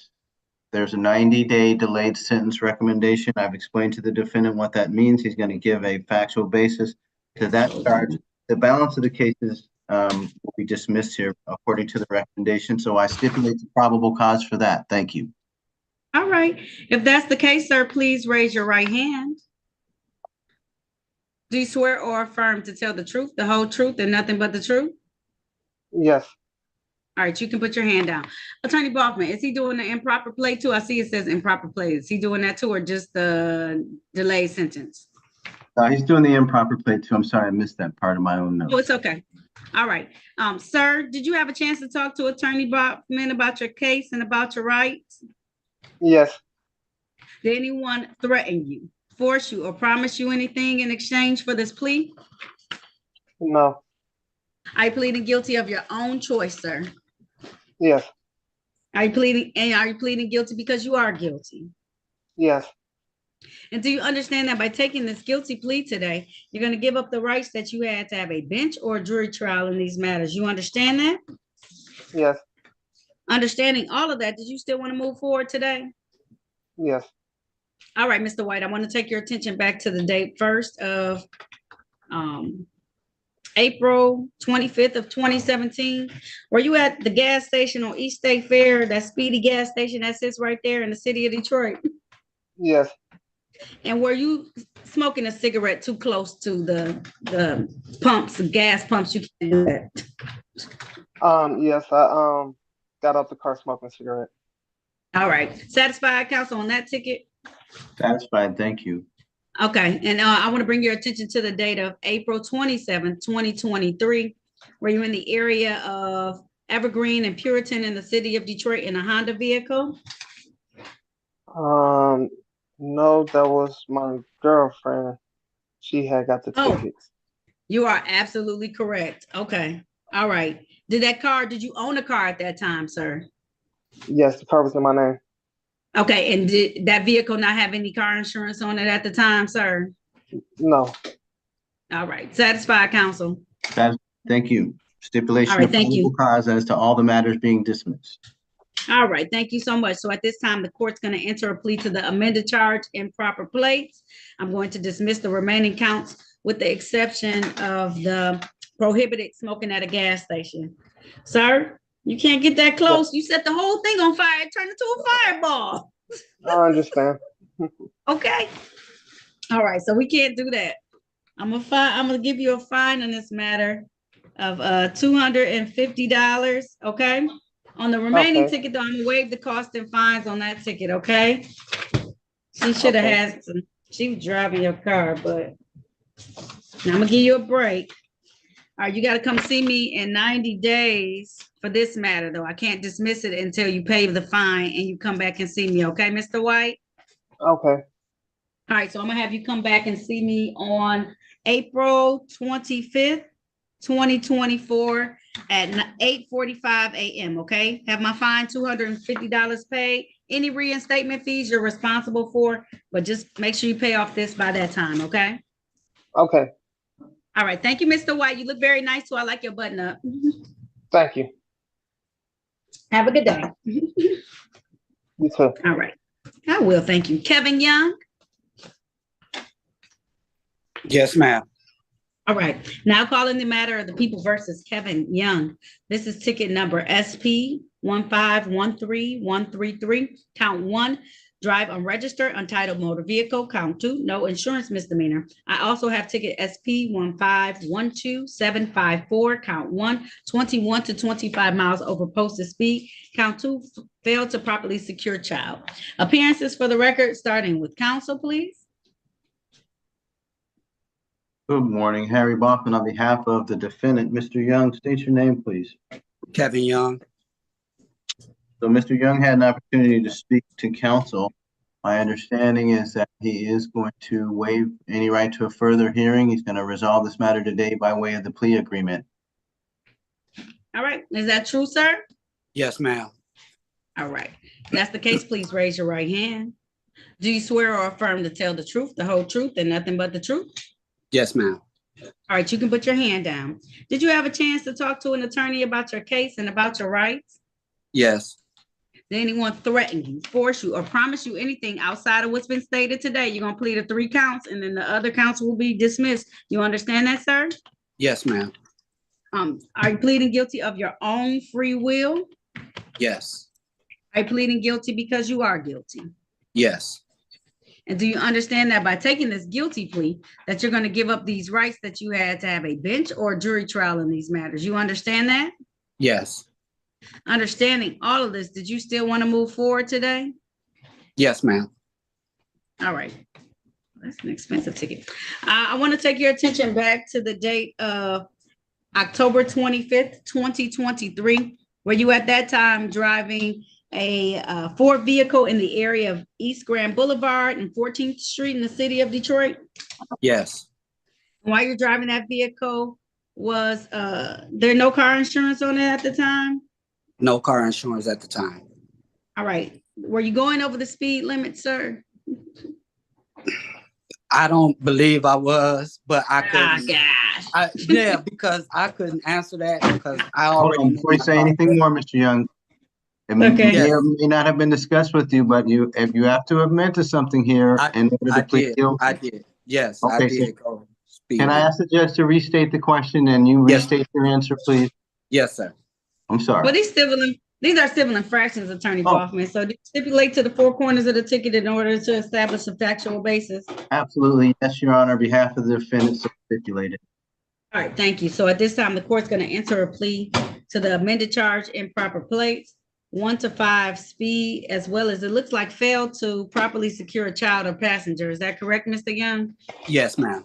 there's a 90-day delayed sentence recommendation. I've explained to the defendant what that means. He's going to give a factual basis to that charge. The balance of the cases will be dismissed here according to the recommendation. So I stipulate the probable cause for that. Thank you. All right. If that's the case, sir, please raise your right hand. Do you swear or affirm to tell the truth, the whole truth, and nothing but the truth? Yes. All right, you can put your hand down. Attorney Boffman, is he doing the improper play too? I see it says improper play. Is he doing that too, or just the delayed sentence? He's doing the improper play too. I'm sorry, I missed that part of my own note. Oh, it's okay. All right. Sir, did you have a chance to talk to Attorney Boffman about your case and about your rights? Yes. Did anyone threaten you, force you, or promise you anything in exchange for this plea? No. Are you pleading guilty of your own choice, sir? Yes. Are you pleading guilty because you are guilty? Yes. And do you understand that by taking this guilty plea today, you're going to give up the rights that you had to have a bench or a jury trial in these matters? You understand that? Yes. Understanding all of that, did you still want to move forward today? Yes. All right, Mr. White, I want to take your attention back to the date first of April 25th of 2017. Were you at the gas station on East State Fair, that speedy gas station that sits right there in the city of Detroit? Yes. And were you smoking a cigarette too close to the pumps, the gas pumps? You can't do that. Yes, I got out the car smoking a cigarette. All right. Satisfied, counsel, on that ticket? Satisfied, thank you. Okay, and I want to bring your attention to the date of April 27th, 2023, where you're in the area of Evergreen and Puritan in the city of Detroit in a Honda vehicle. No, that was my girlfriend. She had got the tickets. You are absolutely correct. Okay, all right. Did you own a car at that time, sir? Yes, the car was in my name. Okay, and did that vehicle not have any car insurance on it at the time, sir? No. All right, satisfied, counsel. Thank you. Stipulation All right, of thank you. probable cause as to all the matters being dismissed. All right, thank you so much. So at this time, the court's going to enter a plea to the amended charge, improper plates. I'm going to dismiss the remaining counts with the exception of the prohibited smoking at a gas station. Sir, you can't get that close. You set the whole thing on fire. It turned into a fireball. I understand. Okay. All right, so we can't do that. I'm gonna give you a fine in this matter of $250. Okay. On the remaining ticket, though, I'm gonna waive the cost and fines on that ticket. Okay. She should have had some. She was driving your car, but now I'm gonna give you a break. All right, you got to come see me in 90 days for this matter, though. I can't dismiss it until you pay the fine and you come back and see me. Okay, Mr. White? Okay. All right, so I'm gonna have you come back and see me on April 25th, 2024 at 8:45 a.m. Okay, have my fine $250 paid. Any reinstatement fees you're responsible for, but just make sure you pay off this by that time. Okay. Okay. All right, thank you, Mr. White. You look very nice too. I like your button up. Thank you. Have a good day. You too. All right. I will. Thank you. Kevin Young. Yes, ma'am. All right, now calling the matter of the people versus Kevin Young. This is ticket number SP 1513133. Count 1, drive unregistered untitled motor vehicle. Count 2, no insurance misdemeanor. I also have ticket SP 1512754. Count 1, 21 to 25 miles over posted speed. Count 2, failed to properly secure child. Appearances for the record, starting with counsel, please. Good morning, Harry Baughman on behalf of the defendant. Mr. Young, state your name, please. Kevin Young. So Mr. Young had an opportunity to speak to counsel. My understanding is that he is going to waive any right to a further hearing. He's going to resolve this matter today by way of the plea agreement. All right, is that true, sir? Yes, ma'am. All right, if that's the case, please raise your right hand. Do you swear or affirm to tell the truth, the whole truth, and nothing but the truth? Yes, ma'am. All right, you can put your hand down. Did you have a chance to talk to an attorney about your case and about your rights? Yes. Did anyone threaten you, force you, or promise you anything outside of what's been stated today? You're gonna plead to 3 counts, and then the other counts will be dismissed. You understand that, sir? Yes, ma'am. Are you pleading guilty of your own free will? Yes. Are you pleading guilty because you are guilty? Yes. And do you understand that by taking this guilty plea, that you're going to give up these rights that you had to have a bench or jury trial in these matters? You understand that? Yes. Understanding all of this, did you still want to move forward today? Yes, ma'am. All right. That's an expensive ticket. I want to take your attention back to the date of October 25th, 2023. Were you at that time driving a Ford vehicle in the area of East Grand Boulevard and 14th Street in the city of Detroit? Yes. While you're driving that vehicle, was there no car insurance on it at the time? No car insurance at the time. All right. Were you going over the speed limit, sir? I don't believe I was, but I couldn't. Gosh. Yeah, because I couldn't answer that because I Hold already on, knew before you my say anything more, Mr. Young. It may or may not have been discussed with you, but if you have to admit to something here in order to plead guilty. I did. Yes, I Okay, did go speed. can I ask the judge to restate the question and you restate your answer, please? Yes, sir. I'm sorry. Well, these are civil infractions, Attorney Baughman. So do you stipulate to the 4 corners of the ticket in order to establish a factual basis? Absolutely. Yes, Your Honor. On behalf of the defendant, so stipulated. All right, thank you. So at this time, the court's going to enter a plea to the amended charge, improper plates, 1 to 5 speed, as well as it looks like failed to properly secure a child or passenger. Is that correct, Mr. Young? Yes, ma'am.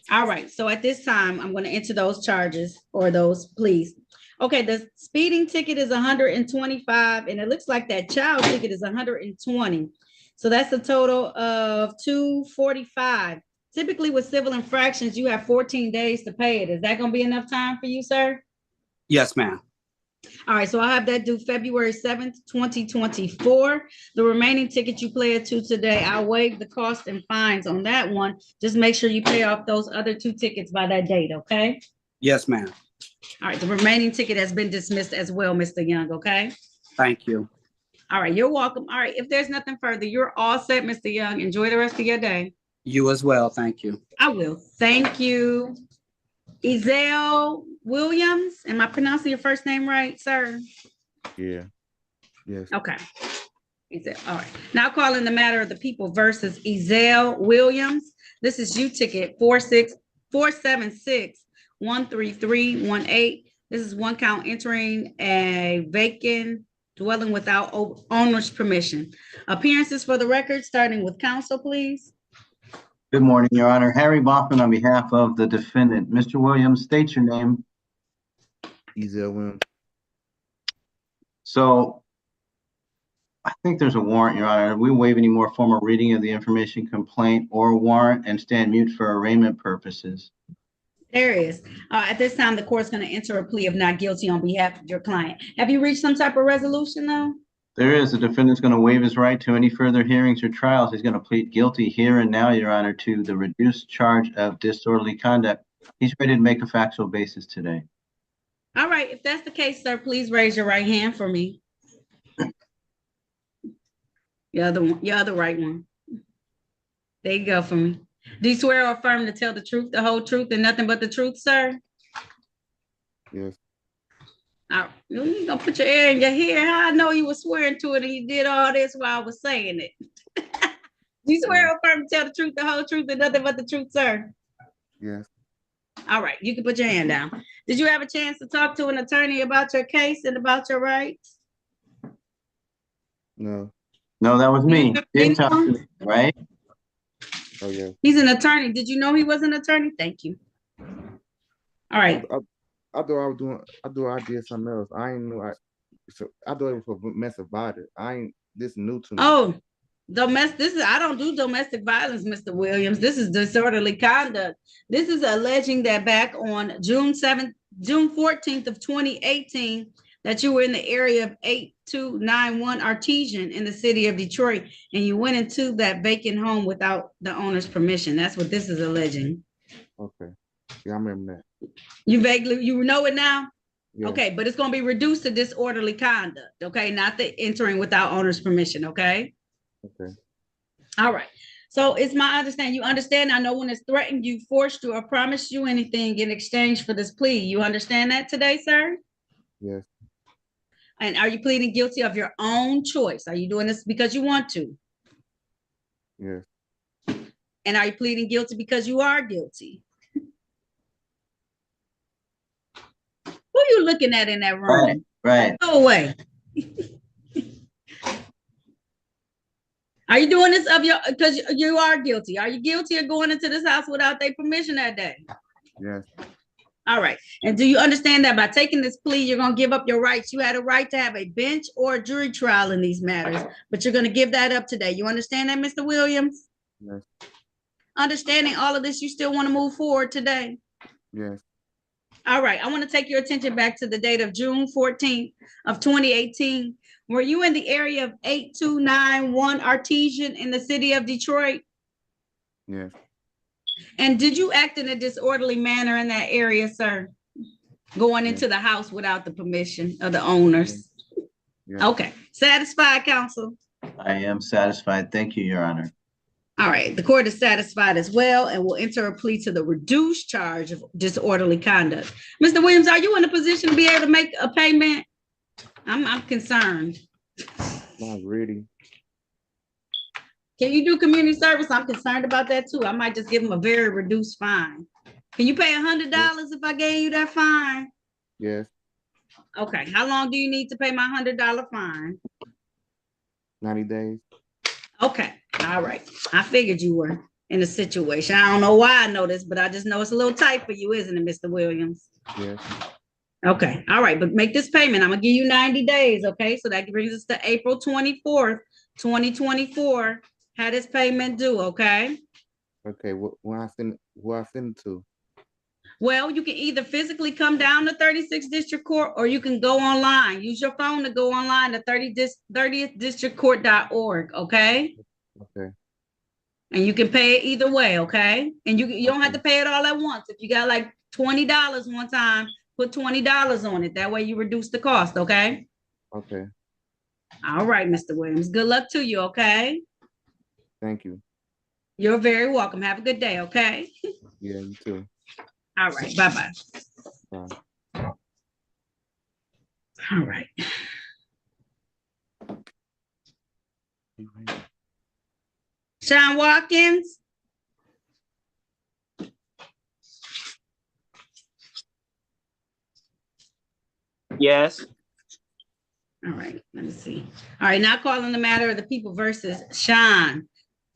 All right, so at this time, I'm going to enter those charges or those pleas. Okay, the speeding ticket is 125, and it looks like that child ticket is 120. So that's a total of 245. Typically with civil infractions, you have 14 days to pay it. Is that going to be enough time for you, sir? Yes, ma'am. All right, so I'll have that due February 7th, 2024. The remaining ticket you pled to today, I'll waive the cost and fines on that one. Just make sure you pay off those other 2 tickets by that date, okay? Yes, ma'am. All right, the remaining ticket has been dismissed as well, Mr. Young, okay? Thank you. All right, you're welcome. All right, if there's nothing further, you're all set, Mr. Young. Enjoy the rest of your day. You as well. Thank you. I will. Thank you. Ezel Williams, am I pronouncing your first name right, sir? Yeah. Yes. Okay. Ezel. All right. Now calling the matter of the people versus Ezel Williams. This is U ticket 476-13318. This is 1 count entering a vacant dwelling without owner's permission. Appearances for the record, starting with counsel, please. Good morning, Your Honor. Harry Baughman on behalf of the defendant. Mr. Williams, state your name. Ezel Williams. So I think there's a warrant, Your Honor. We waive any more formal reading of the information complaint or warrant and stand mute for arraignment purposes. There is. At this time, the court's going to enter a plea of not guilty on behalf of your client. Have you reached some type of resolution, though? There is. The defendant's going to waive his right to any further hearings or trials. He's going to plead guilty here and now, Your Honor, to the reduced charge of disorderly conduct. He's ready to make a factual basis today. All right. If that's the case, sir, please raise your right hand for me. Your other right one. There you go for me. Do you swear or affirm to tell the truth, the whole truth, and nothing but the truth, sir? Yes. You gonna put your ear in your hair? How I know you were swearing to it and you did all this while I was saying it. Do you swear or affirm to tell the truth, the whole truth, and nothing but the truth, sir? Yes. All right, you can put your hand down. Did you have a chance to talk to an attorney about your case and about your rights? No. No, that was me. Didn't talk to me, right? Oh yeah. He's an attorney. Did you know he was an attorney? Thank you. All right. I thought I did something else. I ain't know I thought it was a mess about it. This new to me. Oh, I don't do domestic violence, Mr. Williams. This is disorderly conduct. This is alleging that back on June 14th of 2018, that you were in the area of 8291 Artesian in the city of Detroit, and you went into that vacant home without the owner's permission. That's what this is alleging. Okay. Yeah, I remember that. You know it now? Yeah. Okay, but it's going to be reduced to disorderly conduct, okay? Not the entering without owner's permission, okay? Okay. All right. So it's my understanding. You understand? I know when it's threatened you, forced you, or promised you anything in exchange for this plea. You understand that today, sir? Yes. And are you pleading guilty of your own choice? Are you doing this because you want to? Yes. And are you pleading guilty because you are guilty? Who are you looking at in that room? Right. Go away. Are you doing this because you are guilty? Are you guilty of going into this house without their permission that day? Yes. All right. And do you understand that by taking this plea, you're going to give up your rights? You had a right to have a bench or a jury trial in these matters, but you're going to give that up today. You understand that, Mr. Williams? Yes. Understanding all of this, you still want to move forward today? Yes. All right. I want to take your attention back to the date of June 14th of 2018. Were you in the area of 8291 Artesian in the city of Detroit? Yes. And did you act in a disorderly manner in that area, sir? Going into the house without the permission of the owners? Yes. Okay. Satisfied, counsel? I am satisfied. Thank you, Your Honor. All right. The court is satisfied as well and will enter a plea to the reduced charge of disorderly conduct. Mr. Williams, are you in a position to be able to make a payment? I'm concerned. Not really. Can you do community service? I'm concerned about that too. I might just give them a very reduced fine. Can you pay $100 if I gave you that fine? Yes. Okay. How long do you need to pay my $100 fine? 90 days. Okay. All right. I figured you were in a situation. I don't know why I know this, but I just know it's a little tight for you, isn't it, Mr. Williams? Yes. Okay. All right. But make this payment. I'm going to give you 90 days. Okay. So that brings us to April 24th, 2024. How this payment due? Okay. Okay. Where I send it to? Well, you can either physically come down to 36th District Court or you can go online. Use your phone to go online to 30thdistrictcourt.org. Okay. Okay. And you can pay it either way. Okay. And you don't have to pay it all at once. If you got like $20 one time, put $20 on it. That way you reduce the cost. Okay. Okay. All right, Mr. Williams. Good luck to you. Okay. Thank you. You're very welcome. Have a good day. Okay. Yeah, you too. All right. Bye-bye. Bye. All right. Sean Watkins. Yes. All right, let me see. All right, now calling the matter of the people versus Sean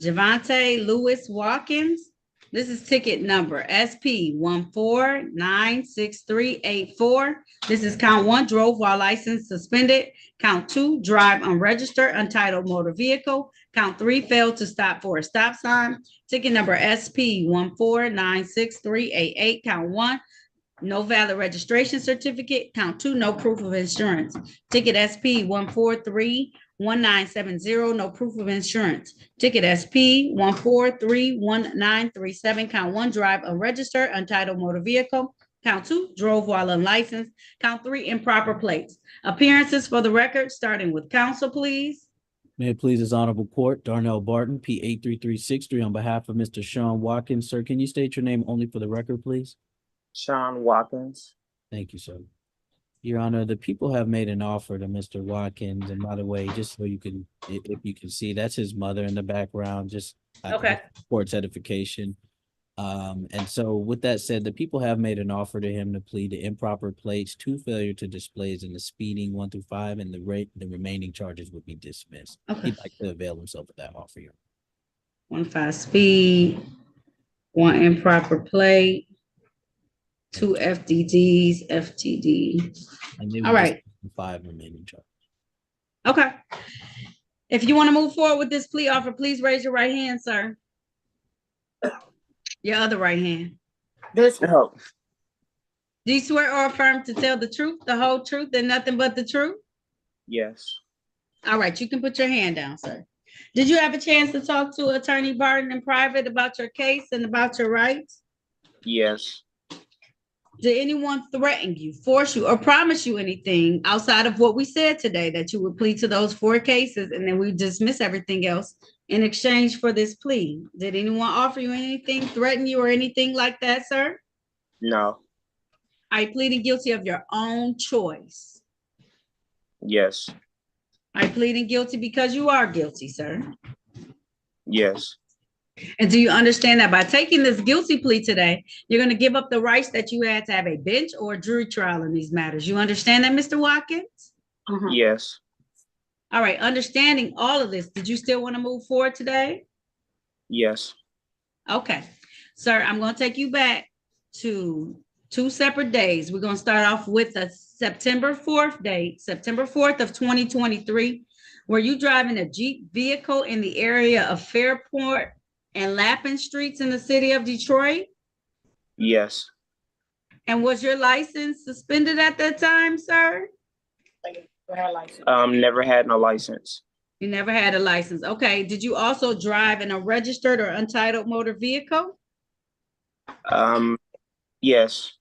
Javante Lewis Watkins. This is ticket number SP 1496384. This is count 1, drove while license suspended. Count 2, drive unregistered, untitled motor vehicle. Count 3, failed to stop for a stop sign. Ticket number SP 1496388. Count 1, no valid registration certificate. Count 2, no proof of insurance. Ticket SP 1431970, no proof of insurance. Ticket SP 1431937. Count 1, drive unregistered, untitled motor vehicle. Count 2, drove while unlicensed. Count 3, improper plates. Appearances for the record, starting with counsel, please. May it please his honorable court, Darnell Barton, P 83363, on behalf of Mr. Sean Watkins. Sir, can you state your name only for the record, please? Sean Watkins. Thank you, sir. Your Honor, the people have made an offer to Mr. Watkins, and by the way, just so you can, if you can see, that's his mother in the background, just Okay. court's edification. And so with that said, the people have made an offer to him to plead to improper plates, 2 failure to displays, and the speeding 1 through 5, and the remaining charges would be dismissed. Okay. He'd like to avail himself of that offer, Your Honor. 1 5 speed, 1 improper plate, 2 FTDs, FTD. And they All would right. dismiss the 5 remaining charges. Okay. If you want to move forward with this plea offer, please raise your right hand, sir. Your other right hand. This help. Do you swear or affirm to tell the truth, the whole truth, and nothing but the truth? Yes. All right, you can put your hand down, sir. Did you have a chance to talk to Attorney Barton in private about your case and about your rights? Yes. Did anyone threaten you, force you, or promise you anything outside of what we said today, that you would plead to those 4 cases and then we dismiss everything else in exchange for this plea? Did anyone offer you anything, threaten you, or anything like that, sir? No. Are you pleading guilty of your own choice? Yes. Are you pleading guilty because you are guilty, sir? Yes. And do you understand that by taking this guilty plea today, you're going to give up the rights that you had to have a bench or a jury trial in these matters? You understand that, Mr. Watkins? Yes. All right, understanding all of this, did you still want to move forward today? Yes. Okay, sir, I'm going to take you back to 2 separate days. We're going to start off with a September 4th date, September 4th of 2023. Were you driving a Jeep vehicle in the area of Fairport and Lappin Streets in the city of Detroit? Yes. And was your license suspended at that time, sir? Never had no license. You never had a license. Okay. Did you also drive in a registered or untitled motor vehicle? Yes.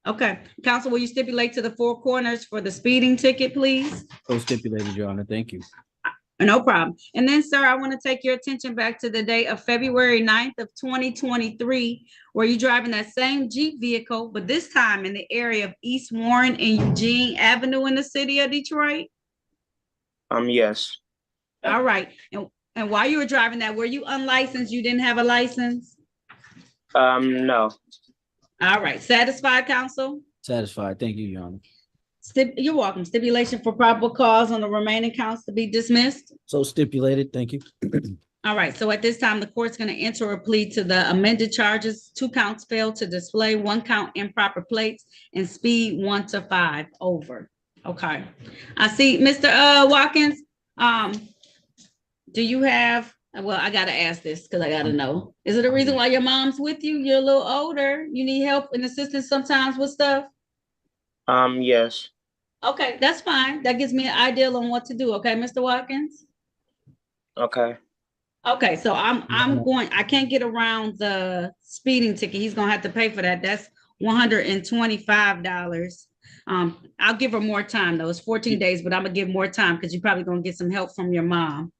Okay. Counsel, will you stipulate to the 4 corners for the speeding ticket, please? So stipulated, Your Honor. Thank you. No problem. And then, sir, I want to take your attention back to the day of February 9th of 2023, where you're driving that same Jeep vehicle, but this time in the area of East Warren and Eugene Avenue in the city of Detroit? Yes. All right. And while you were driving that, were you unlicensed? You didn't have a license? No. All right. Satisfied, counsel? Satisfied. Thank you, Your Honor. You're welcome. Stipulation for probable cause on the remaining counts to be dismissed. So stipulated. Thank you. All right. So at this time, the court's going to enter a plea to the amended charges. 2 counts failed to display, 1 count improper plates, and speed 1 to 5 over. Okay. I see, Mr. Watkins. Do you have? Well, I gotta ask this because I gotta know. Is it a reason why your mom's with you? You're a little older. You need help and assistance sometimes with stuff. Yes. Okay, that's fine. That gives me an idea on what to do. Okay, Mr. Watkins. Okay. Okay, so I can't get around the speeding ticket. He's gonna have to pay for that. That's $125. I'll give her more time though. It's 14 days, but I'm gonna give more time because you're probably gonna get some help from your mom.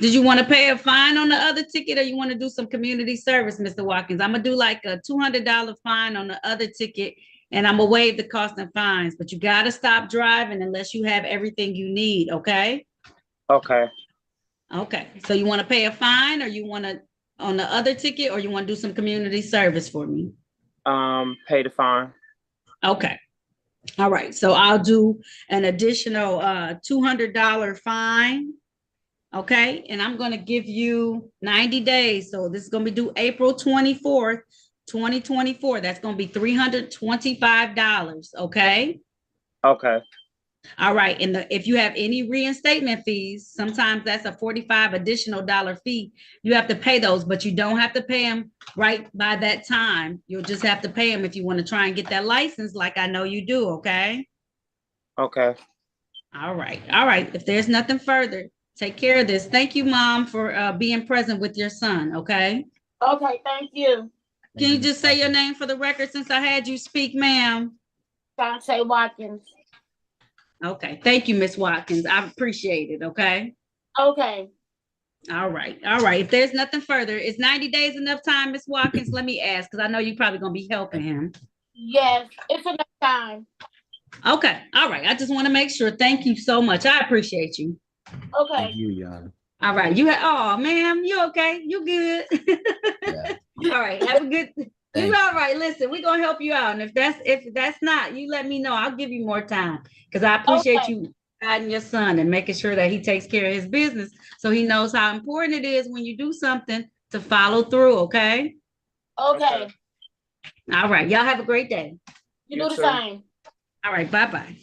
Did you want to pay a fine on the other ticket or you want to do some community service, Mr. Watkins? I'm gonna do like a $200 fine on the other ticket and I'm gonna waive the cost and fines, but you gotta stop driving unless you have everything you need, okay? Okay. Okay, so you want to pay a fine or you want to on the other ticket or you want to do some community service for me? Pay the fine. Okay. All right, so I'll do an additional $200 fine. Okay, and I'm gonna give you 90 days. So this is gonna be due April 24th, 2024. That's gonna be $325. Okay. Okay. All right, and if you have any reinstatement fees, sometimes that's a $45 additional fee. You have to pay those, but you don't have to pay them right by that time. You'll just have to pay them if you want to try and get that license, like I know you do. Okay. Okay. All right. All right. If there's nothing further, take care of this. Thank you, Mom, for being present with your son. Okay. Okay. Thank you. Can you just say your name for the record since I had you speak, ma'am? Shantae Watkins. Okay, thank you, Miss Watkins. I appreciate it, okay? Okay. All right, all right. If there's nothing further, is 90 days enough time, Miss Watkins? Let me ask, because I know you're probably gonna be helping him. Yes, it's enough time. Okay, all right. I just want to make sure. Thank you so much. I appreciate you. Okay. Thank you, Your Honor. All right, oh, ma'am, you okay? You good? Yeah. All right, have a good. Thank You all right? Listen, we're gonna help you out, and if that's not, you let me know. I'll give you more time because I appreciate Okay. you guiding your son and making sure that he takes care of his business, so he knows how important it is when you do something to follow through. Okay. Okay. All right, y'all have a great day. You do the same. All right, bye bye.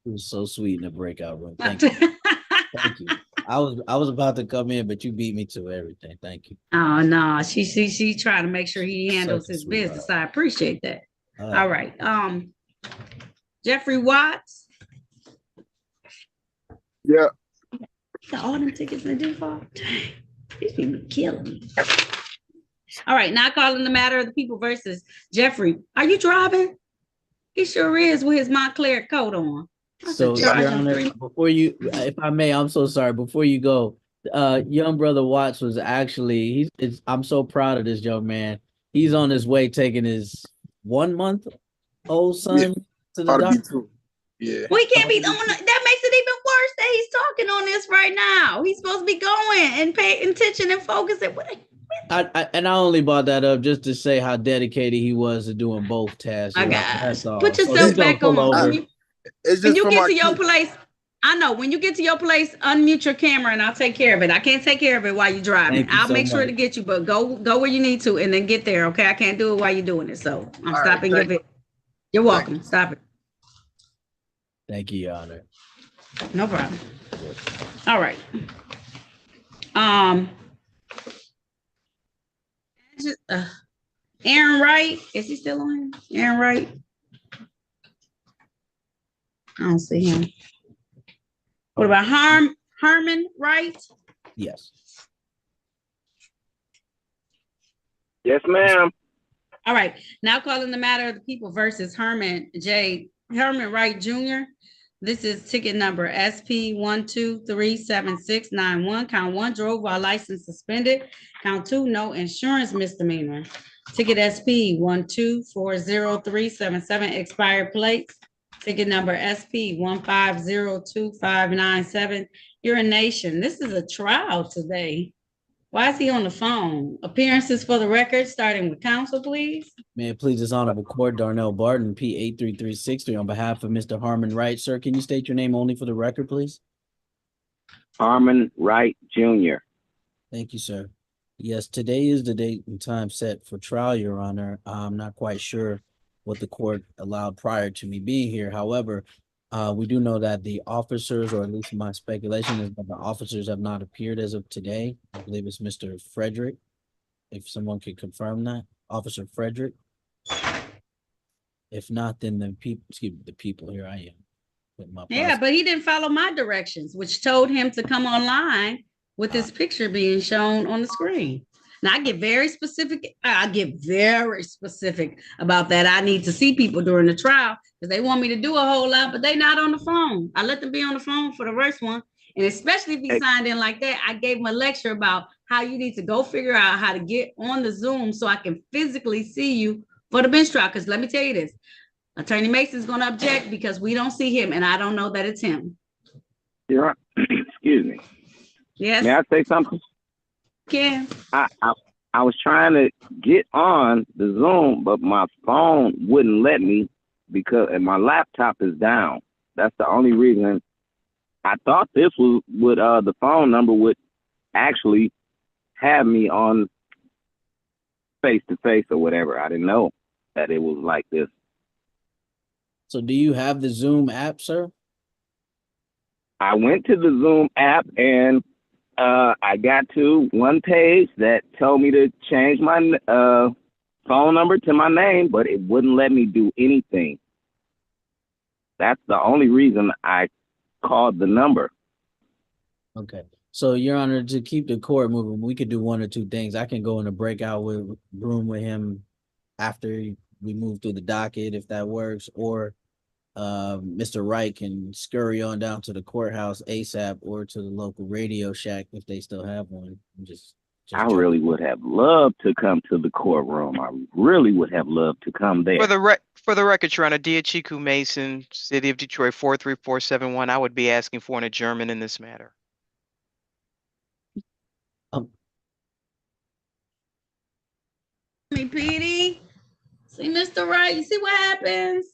It was so sweet in the breakout room. Thank you. Thank you. I was about to come in, but you beat me to everything. Thank you. Oh no, she trying to make sure he handles Such a his sweetheart. business. I appreciate that. All All right. Jeffrey Watts. Yeah. Got all them tickets in the default. Dang, these people killing me. All right, now calling the matter of the people versus Jeffrey. Are you driving? He sure is with his Montclair coat on. So, Your Honor, before you, if I may, I'm so sorry. Before you go, young brother Watts was actually I'm so proud of this young man. He's on his way taking his 1 month old son to the doctor. Yeah. We can't be. That makes it even worse that he's talking on this right now. He's supposed to be going and paying attention and focusing. I only brought that up just to say how dedicated he was to doing both tasks. Your Honor. That's all. Put So yourself he's gonna back pull on. over. When you get to your place, I know when you get to your place, unmute your camera and I'll take care of it. I can't take care of it while you're driving. Thank you I'll so make sure much. to get you, but go where you need to and then get there. Okay, I can't do it while you're doing it, so I'm All stopping right, your video. You're welcome. Stop it. Thank you, Your Honor. No problem. All right. Aaron Wright, is he still on here? Aaron Wright. I don't see him. What about Herman Wright? Yes. Yes, ma'am. All right. Now calling the matter of the people versus Herman Wright Jr. This is ticket number SP 1237691. Count 1, drove while license suspended. Count 2, no insurance misdemeanor. Ticket SP 1240377, expired plates. Ticket number SP 1502597, urination. This is a trial today. Why is he on the phone? Appearances for the record, starting with counsel, please. May it please this honorable court, Darnell Barton, P 83363, on behalf of Mr. Harmon Wright. Sir, can you state your name only for the record, please? Harmon Wright Jr. Thank you, sir. Yes, today is the date and time set for trial, Your Honor. I'm not quite sure what the court allowed prior to me being here. However, we do know that the officers, or at least my speculation is that the officers have not appeared as of today. I believe it's Mr. Frederick. If someone could confirm that, Officer Frederick. If not, then the people, here I am. With my Yeah, but he didn't follow my directions, which told him to come online with his picture being shown on the screen. Now I get very specific. I get very specific about that. I need to see people during the trial because they want me to do a whole lot, but they not on the phone. I let them be on the phone for the first one. And especially if he signed in like that, I gave him a lecture about how you need to go figure out how to get on the Zoom so I can physically see you for the bench trial. Because let me tell you this, Attorney Mason's going to object because we don't see him and I don't know that it's him. You're right. Excuse me. Yes. May I say something? Ken. I was trying to get on the Zoom, but my phone wouldn't let me because my laptop is down. That's the only reason. I thought this was the phone number would actually have me on face to face or whatever. I didn't know that it was like this. So do you have the Zoom app, sir? I went to the Zoom app and I got to one page that told me to change my phone number to my name, but it wouldn't let me do anything. That's the only reason I called the number. Okay. So, Your Honor, to keep the court moving, we could do one or two things. I can go in a breakout room with him after we move through the docket, if that works, or Mr. Wright can scurry on down to the courthouse ASAP or to the local Radio Shack if they still have one. I really would have loved to come to the courtroom. I really would have loved to come there. For the record, Your Honor, Diachiku Mason, City of Detroit 43471. I would be asking for an adjournment in this matter. Me, Petey. See, Mr. Wright, you see what happens?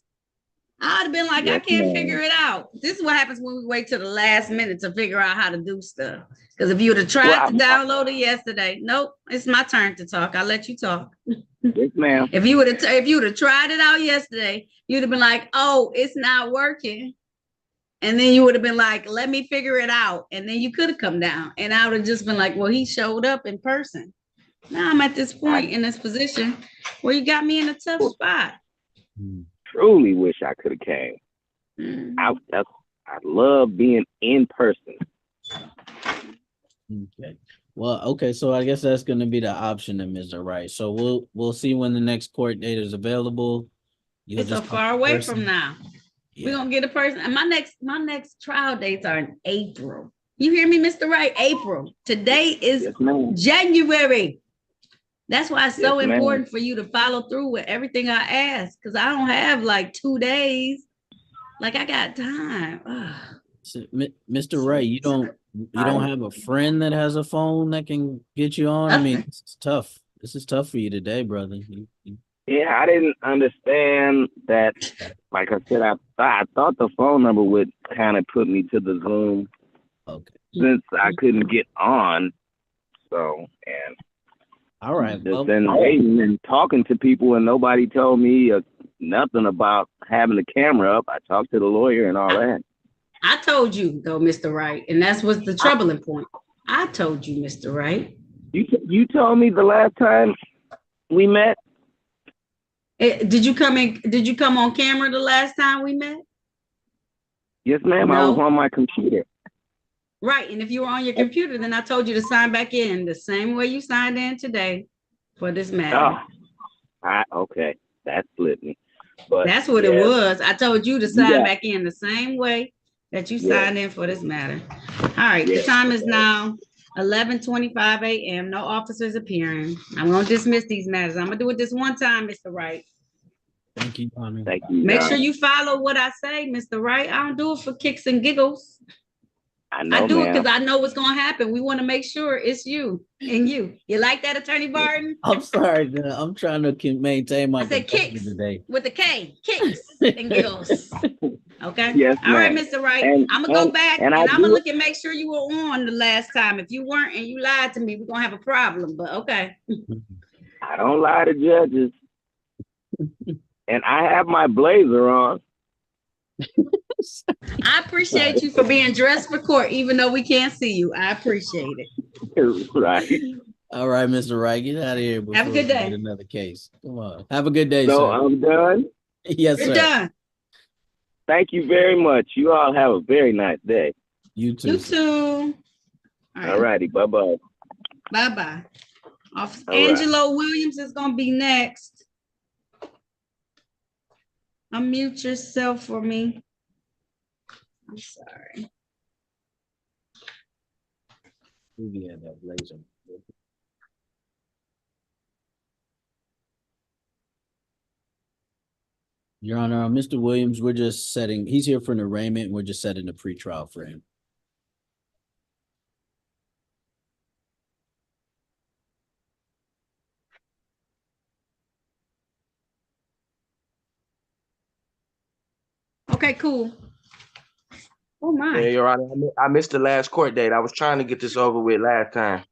I'd have been like, I can't figure it out. This is what happens when we wait till the last minute to figure out how to do stuff. Because if you would have tried to download it yesterday, nope, it's my turn to talk. I'll let you talk. Yes, ma'am. If you would have tried it out yesterday, you'd have been like, oh, it's not working. And then you would have been like, let me figure it out. And then you could have come down. And I would have just been like, well, he showed up in person. Now I'm at this point in this position where you got me in a tough spot. Truly wish I could have came. I love being in person. Okay. Well, okay, so I guess that's gonna be the option then, Mr. Wright. So we'll see when the next court date is available. It's so far away from now. Yeah. We're gonna get a person. And my next trial dates are in April. You hear me, Mr. Wright? April. Today is January. That's why it's so important for you to follow through with everything I ask, because I don't have like 2 days. Like I got time. So, Mr. Wright, you don't have a friend that has a phone that can get you on? I mean, it's tough. This is tough for you today, brother. Yeah, I didn't understand that. Like I said, I thought the phone number would kind of put me to the Zoom. Okay. Since I couldn't get on. So, and all right, just been waiting and talking to people, and nobody told me nothing about having the camera up. I talked to the lawyer and all that. I told you though, Mr. Wright, and that's what's the troubling point. I told you, Mr. Wright. You told me the last time we met. Did you come on camera the last time we met? Yes, ma'am. No. I was on my computer. Right, and if you were on your computer, then I told you to sign back in the same way you signed in today for this matter. Okay, that split me. But that's what it was. I told you to sign back in the same way that you signed in for this matter. All right, the time is now 11:25 a.m. No officers appearing. I'm going to dismiss these matters. I'm going to do it this one time, Mr. Wright. Thank you, Tommy. Thank you. Make sure you follow what I say, Mr. Wright. I don't do it for kicks and giggles. I do it because I know what's going to happen. We want to make sure it's you and you. You like that, Attorney Barton? I'm sorry. I'm trying to maintain my. I said kicks today. With a K. Kicks and giggles. Okay? Yes, all right, Mr. Wright. I'm going to go back and I'm going to look and make sure you were on the last time. If you weren't and you lied to me, we're going to have a problem. But okay. I don't lie to judges. And I have my blazer on. I appreciate you for being dressed for court, even though we can't see you. I appreciate it. Right. All right, Mr. Wright, get out of here. Have a good day. Another case. Come on. Have a good day, so sir. I'm done. Yes, You're sir. done. Thank you very much. You all have a very nice day. You too. You too. All righty. Bye-bye. Bye-bye. Angelo Williams is going to be next. Unmute yourself for me. I'm sorry. Yeah, that blazer. Your Honor, Mr. Williams, we're just setting, he's here for an arraignment. We're just setting a pretrial for him. Okay, cool. Oh my. Yeah, Your Honor, I missed the last court date. I was trying to get this over with last time.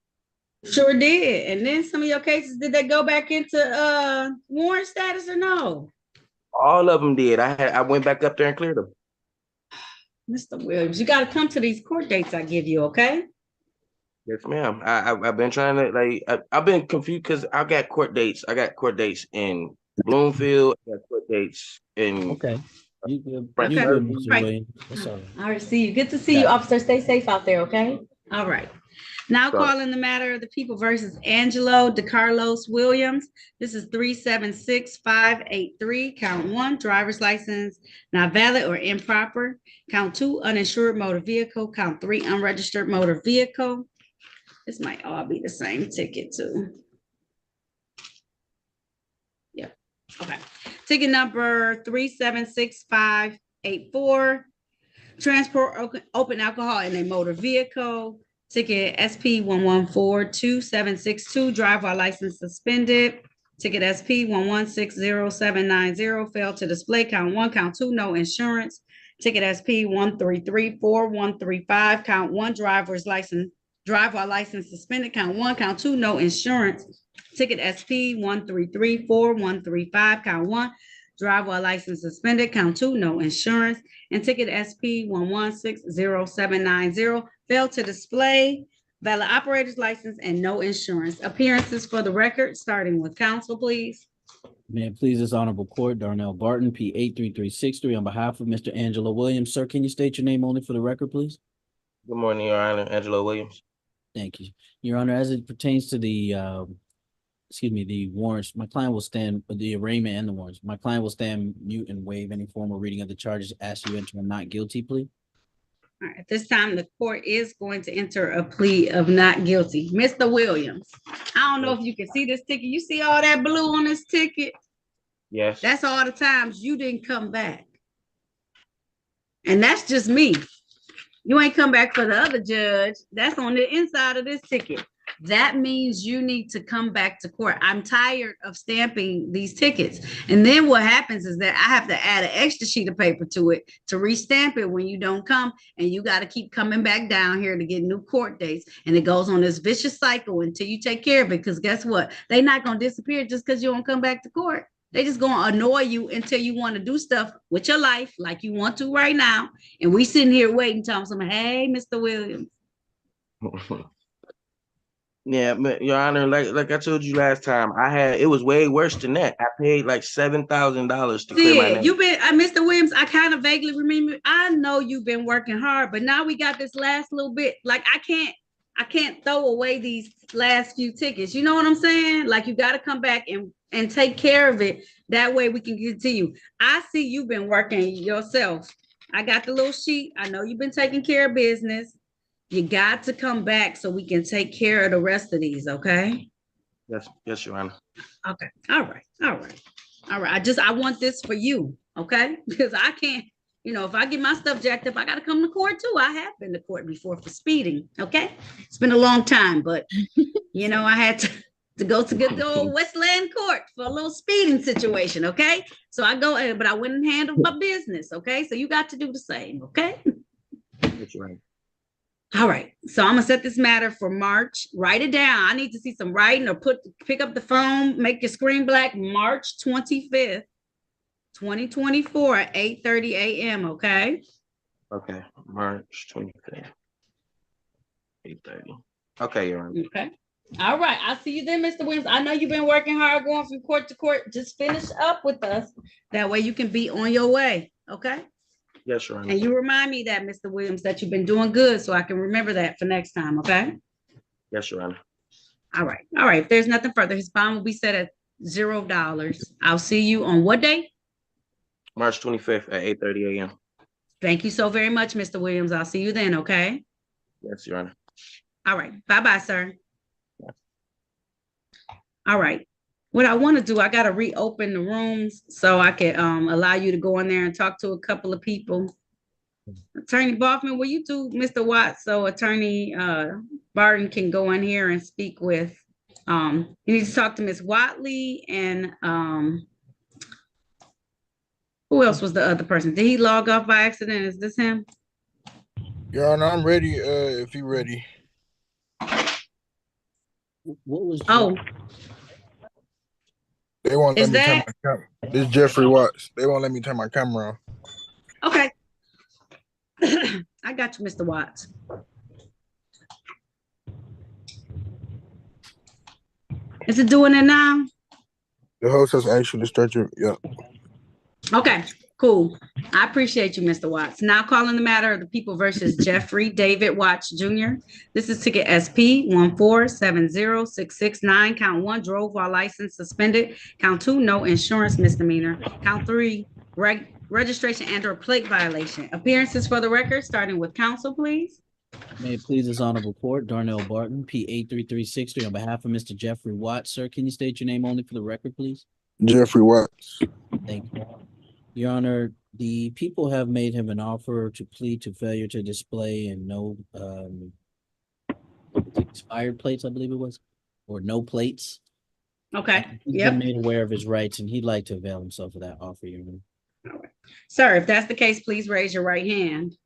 Sure did. And then some of your cases, did they go back into warrant status or no? All of them did. I went back up there and cleared them. Mr. Williams, you got to come to these court dates I give you, okay? Yes, ma'am. I've been trying to I've been confused because I got court dates. I got court dates in Bloomfield. I got court dates in. Okay. You good, Mr. Williams. That's all right. All right, see you. Good to see you, officer. Stay safe out there, okay? All right. Now Sorry. calling the matter of the people versus Angelo DeCarlos Williams. This is 376583. Count 1, driver's license not valid or improper. Count 2, uninsured motor vehicle. Count 3, unregistered motor vehicle. This might all be the same ticket too. Yep. Okay. Ticket number 376584. Transport open alcohol in a motor vehicle. Ticket SP 1142762. Drive while license suspended. Ticket SP 1160790. Failed to display. Count 1. Count 2. No insurance. Ticket SP 1334135. Count 1. Drive while license suspended. Count 1. Count 2. No insurance. Ticket SP 1334135. Count 1. Drive while license suspended. Count 2. No insurance. And ticket SP 1160790. Failed to display. Valid operator's license and no insurance. Appearances for the record, starting with counsel, please. May it please this honorable court, Darnell Barton, P 83363, on behalf of Mr. Angelo Williams. Sir, can you state your name only for the record, please? Good morning, Your Honor. Angelo Williams. Thank you. Your Honor, as it pertains to the warrants, my client will stand, the arraignment and the warrants. My client will stand mute and waive any formal reading of the charges, ask you enter a not guilty plea. All right, at this time, the court is going to enter a plea of not guilty. Mr. Williams, I don't know if you can see this ticket. You see all that blue on this ticket? Yes. That's all the times you didn't come back. And that's just me. You ain't come back for the other judge. That's on the inside of this ticket. That means you need to come back to court. I'm tired of stamping these tickets. And then what happens is that I have to add an extra sheet of paper to it to restamp it when you don't come. And you got to keep coming back down here to get new court dates. And it goes on this vicious cycle until you take care of it. Because guess what? They're not going to disappear just because you don't come back to court. They just going to annoy you until you want to do stuff with your life like you want to right now. And we sitting here waiting, telling someone, hey, Mr. Williams. Yeah, Your Honor, like I told you last time, it was way worse than that. I paid like $7,000 to clear my name. You've been, Mr. Williams, I kind of vaguely remember. I know you've been working hard, but now we got this last little bit. Like I can't throw away these last few tickets. You know what I'm saying? Like you got to come back and take care of it. That way we can continue. I see you've been working yourself. I got the little sheet. I know you've been taking care of business. You got to come back so we can take care of the rest of these, okay? Yes, Your Honor. Okay. All right. I want this for you, okay? Because I can't, if I get my stuff jacked up, I got to come to court too. I have been to court before for speeding, okay? It's been a long time, but, I had to go to the old Westland court for a little speeding situation, okay? So I go, but I went and handled my business, okay? So you got to do the same, okay? That's right. All right, so I'm gonna set this matter for March. Write it down. I need to see some writing or pick up the phone, make your screen black. March 25th, 2024 at 8:30 a.m. Okay. Okay, March 25th, 8:30. Okay, Your Honor. Okay. All right, I'll see you then, Mr. Williams. I know you've been working hard, going from court to court. Just finish up with us. That way you can be on your way. Okay. Yes, Your Honor. And you remind me that, Mr. Williams, that you've been doing good so I can remember that for next time, okay? Yes, Your Honor. All right. If there's nothing further, his bond will be set at $0. I'll see you on what day? March 25th at 8:30 a.m. Thank you so very much, Mr. Williams. I'll see you then, okay? Yes, Your Honor. All right. Bye-bye, sir. Yes. All right. What I want to do, I got to reopen the rooms so I can allow you to go in there and talk to a couple of people. Attorney Boffman, will you do Mr. Watts so Attorney Barton can go in here and speak with, you need to talk to Ms. Watley and who else was the other person? Did he log off by accident? Is this him? Your Honor, I'm ready if you're ready. What was They won't let me turn my camera. This is Jeffrey Watts. They won't let me turn my camera on. Okay. I got you, Mr. Watts. Is it doing it now? The host has asked you to start your, Okay, cool. I appreciate you, Mr. Watts. Now calling the matter of the people versus Jeffrey David Watts Jr. This is ticket SP 1470669. Count 1, drove while license suspended. Count 2, no insurance misdemeanor. Count 3, registration and or plate violation. Appearances for the record, starting with counsel, please. May it please this honorable court, Darnell Barton, P 83363, on behalf of Mr. Jeffrey Watts. Sir, can you state your name only for the record, please? Jeffrey Watts. Thank you. Your Honor, the people have made him an offer to plead to failure to display and no expired plates, I believe it was, or no plates. Okay. He's been made aware of his rights, and he'd like to avail himself of that offer, Your Honor. All right. Sir, if that's the case, please raise your right hand.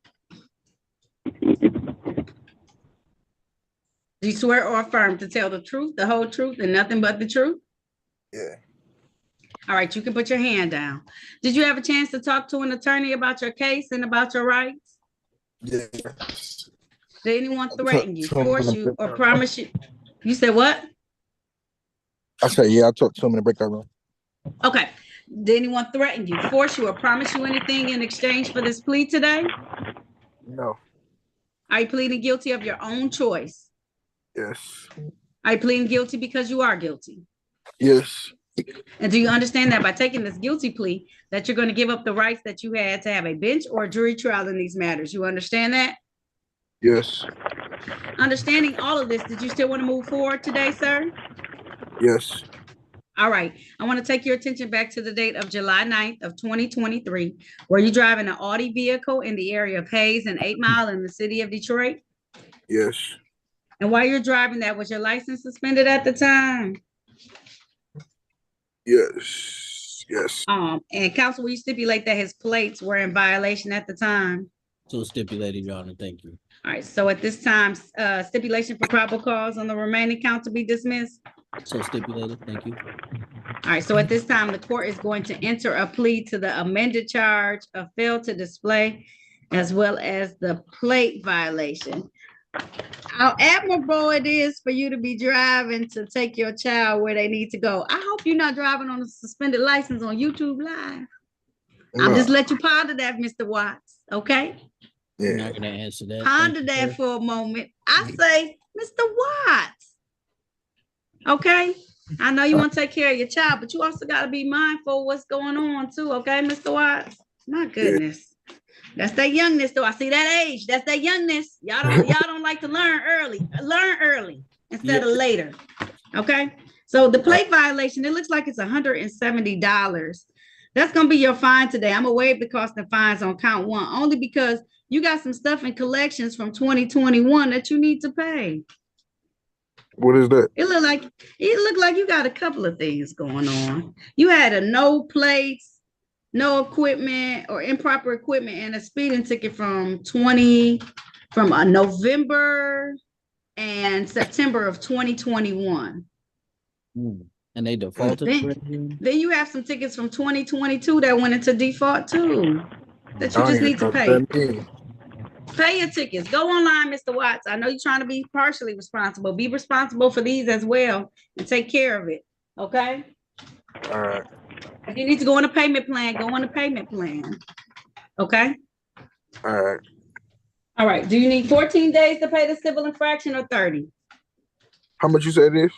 Do you swear or affirm to tell the truth, the whole truth, and nothing but the truth? Yeah. All right, you can put your hand down. Did you have a chance to talk to an attorney about your case and about your rights? Yeah. Did anyone threaten you, force you, or promise you? You said what? I said, yeah, I talked to him in the breakout room. Okay. Did anyone threaten you, force you, or promise you anything in exchange for this plea today? No. Are you pleading guilty of your own choice? Yes. Are you pleading guilty because you are guilty? Yes. And do you understand that by taking this guilty plea, that you're going to give up the rights that you had to have a bench or a jury trial in these matters? You understand that? Yes. Understanding all of this, did you still want to move forward today, sir? Yes. All right. I want to take your attention back to the date of July 9th of 2023. Were you driving an Audi vehicle in the area of Hayes and 8 Mile in the city of Detroit? Yes. And while you're driving that, was your license suspended at the time? Yes. Yes. And counsel, will you stipulate that his plates were in violation at the time? So stipulated, Your Honor. Thank you. All right. So at this time, stipulation for probable cause on the remaining count to be dismissed? So stipulated. Thank you. All right. So at this time, the court is going to enter a plea to the amended charge of fail to display, as well as the plate violation. How admirable it is for you to be driving to take your child where they need to go. I hope you're not driving on a suspended license on YouTube Live. No. I'll just let you ponder that, Mr. Watts. Okay? Yeah. I'm not going to answer that. Ponder that for a moment. I say, Mr. Watts. Okay? I know you want to take care of your child, but you also got to be mindful of what's going on too. Okay, Mr. Watts? My goodness. That's that youngness, though. I see that age. That's that youngness. Y'all don't like to learn early. Learn early instead of later. Okay. So the plate violation, it looks like it's $170. That's gonna be your fine today. I'm gonna waive the cost of fines on count 1, only because you got some stuff in collections from 2021 that you need to pay. What is that? It looked like you got a couple of things going on. You had a no plates, no equipment or improper equipment, and a speeding ticket from November and September of 2021. And they defaulted. Then you have some tickets from 2022 that went into default too, that you just need to pay. Pay your tickets. Go online, Mr. Watts. I know you're trying to be partially responsible. Be responsible for these as well and take care of it. Okay? All right. If you need to go on a payment plan, go on a payment plan. Okay? All right. All right. Do you need 14 days to pay the civil infraction or 30? How much you said it is?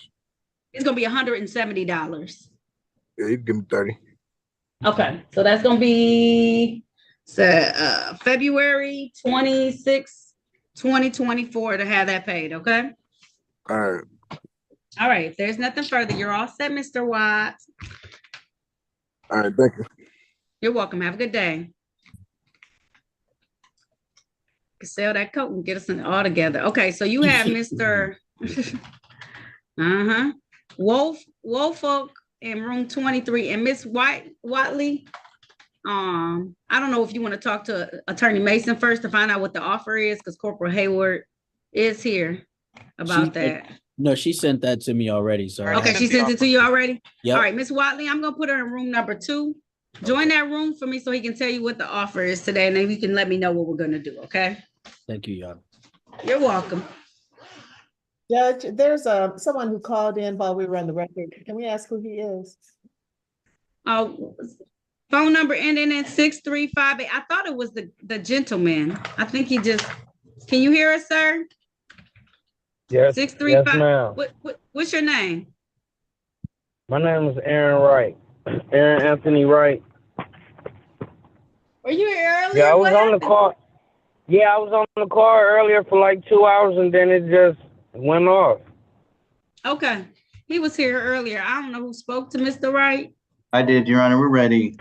It's going to be $170. Yeah, you can give me 30. Okay. So that's going to be February 26, 2024 to have that paid. Okay? All right. All right. If there's nothing further, you're all set, Mr. Watts. All right. Thank you. You're welcome. Have a good day. Can sell that coat and get us all together. Okay, so you have Mr. Wofolk in room 23 and Miss Watley. I don't know if you want to talk to Attorney Mason first to find out what the offer is, because Corporal Hayward is here about that. No, she sent that to me already. So okay, she sent it to you already? Yep. All right, Miss Watley, I'm going to put her in room number 2. Join that room for me so he can tell you what the offer is today, and then you can let me know what we're going to do, okay? Thank you, Your. You're welcome. Judge, there's someone who called in while we were on the record. Can we ask who he is? Phone number ending in 6358. I thought it was the gentleman. I think he just, can you hear us, sir? Yes, 635. yes, ma'am. What's your name? My name is Aaron Wright. Aaron Anthony Wright. Were you here earlier? Yeah, I was What on happened? the car. Yeah, I was on the car earlier for like 2 hours and then it just went off. Okay. He was here earlier. I don't know who spoke to Mr. Wright. I did, Your Honor. We're ready.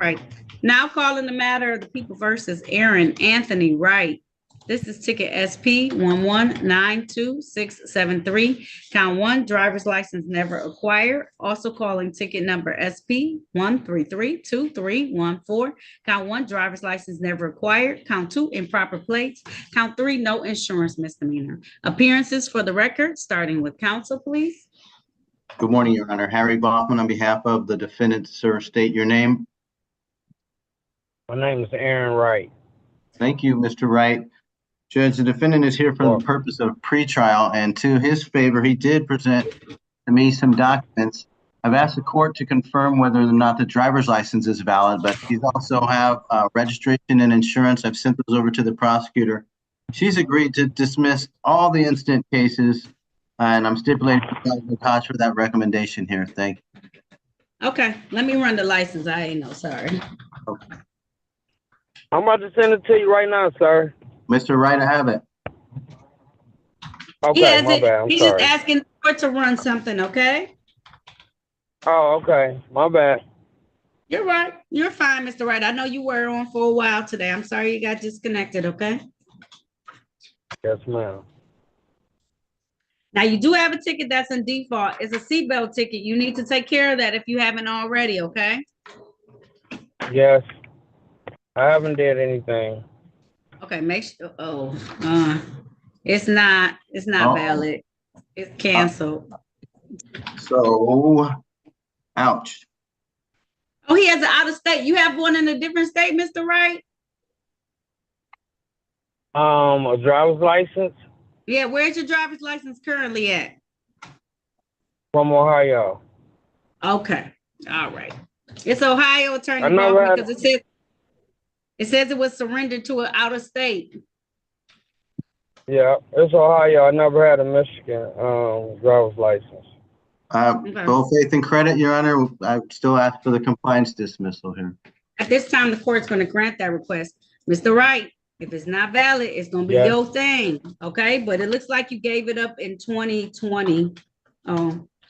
Right. Now calling the matter of the people versus Aaron Anthony Wright. This is ticket SP 1192673. Count 1, driver's license never acquired. Also calling ticket number SP 1332314. Count 1, driver's license never acquired. Count 2, improper plates. Count 3, no insurance misdemeanor. Appearances for the record, starting with counsel, please. Good morning, Your Honor. Harry Baughman on behalf of the defendant, sir. State your name. My name is Aaron Wright. Thank you, Mr. Wright. Judge, the defendant is here for the purpose of pretrial, and to his favor, he did present to me some documents. I've asked the court to confirm whether or not the driver's license is valid, but he's also have registration and insurance. I've sent those over to the prosecutor. She's agreed to dismiss all the incident cases, and I'm stipulating the cause for that recommendation here. Thank you. Okay, let me run the license. I ain't no sorry. Okay. I'm about to send it to you right now, sir. Mr. Wright, I have it. Okay, my bad. I'm He's sorry. just asking the court to run something, okay? Oh, okay. My bad. You're right. You're fine, Mr. Wright. I know you were on for a while today. I'm sorry you got disconnected, okay? Yes, ma'am. Now, you do have a ticket that's in default. It's a seatbelt ticket. You need to take care of that if you haven't already, okay? Yes. I haven't did anything. Okay, make sure. It's not valid. It's canceled. So, ouch. Oh, he has an out of state. You have one in a different state, Mr. Wright? A driver's license Yeah, where's your driver's license currently at? from Ohio. Okay, all right. It's Ohio Attorney I never Baughman, had- because it says it was surrendered to an out of state. Yeah, it's Ohio. I never had a Michigan driver's license. Both faith and credit, Your Honor. I still ask for the compliance dismissal here. At this time, the court's going to grant that request. Mr. Wright, if it's not valid, it's going to be Yes. your thing, okay? But it looks like you gave it up in 2020.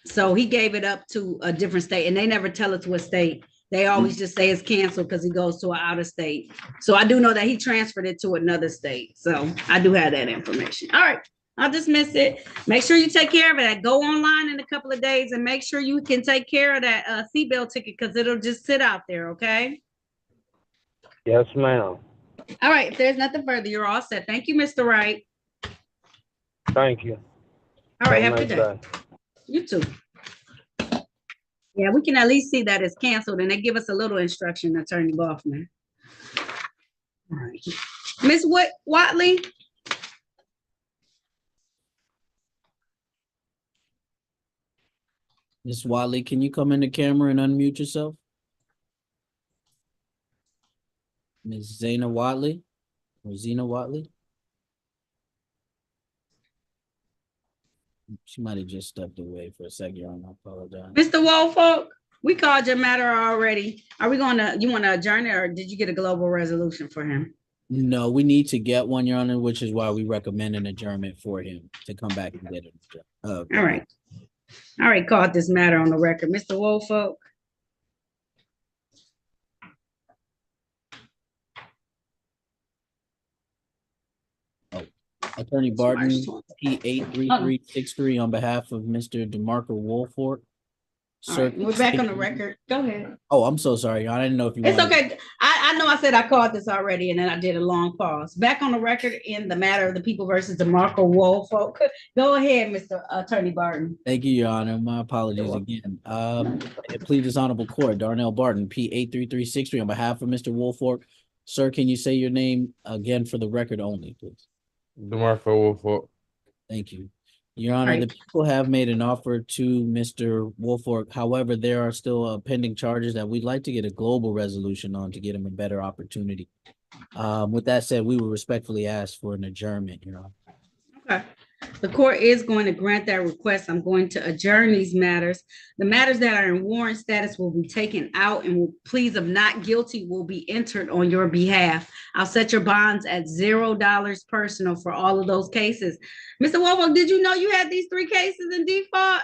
So he gave it up to a different state, and they never tell us what state. They always just say it's canceled because he goes to an out of state. So I do know that he transferred it to another state. So I do have that information. All right, I'll dismiss it. Make sure you take care of it. Go online in a couple of days and make sure you can take care of that seatbelt ticket because it'll just sit out there, okay? Yes, ma'am. All right, if there's nothing further, you're all set. Thank you, Mr. Wright. Thank you. All right, have a nice good day. You too. Yeah, we can at least see that it's canceled and they give us a little instruction, Attorney Baughman. All right. Ms. Watley? Ms. Watley, can you come in the camera and unmute yourself? Ms. Zena Watley or Zena Watley? She might have just stepped away for a second. Your Honor, I apologize. Mr. Woolfolk, we called your matter already. Are we you want to adjourn it or did you get a global resolution for him? No, we need to get one, Your Honor, which is why we recommend an adjournment for him to come back and get it. All right. All right, called this matter on the record. Mr. Woolfolk. Attorney Barton, P83363 on behalf of Mr. DeMarco Woolfolk. Sir, right, we're back on the record. Go ahead. Oh, I'm so sorry. I didn't know if you It's okay. I know I said I called this already and then I did a long pause. Back on the record in the matter of the people versus DeMarco Woolfolk. Go ahead, Mr. Attorney Barton. Thank you, Your Honor. My apologies again. Please, this honorable court, Darnell Barton, P83363 on behalf of Mr. Woolfolk. Sir, can you say your name again for the record only, please? DeMarco Woolfolk. Thank you. Your Honor, Right. the people have made an offer to Mr. Woolfolk. However, there are still pending charges that we'd like to get a global resolution on to get him a better opportunity. With that said, we would respectfully ask for an adjournment, Your Honor. Okay. The court is going to grant that request. I'm going to adjourn these matters. The matters that are in warrant status will be taken out and pleas of not guilty will be entered on your behalf. I'll set your bonds at $0 personal for all of those cases. Mr. Wovo, did you know you had these 3 cases in default?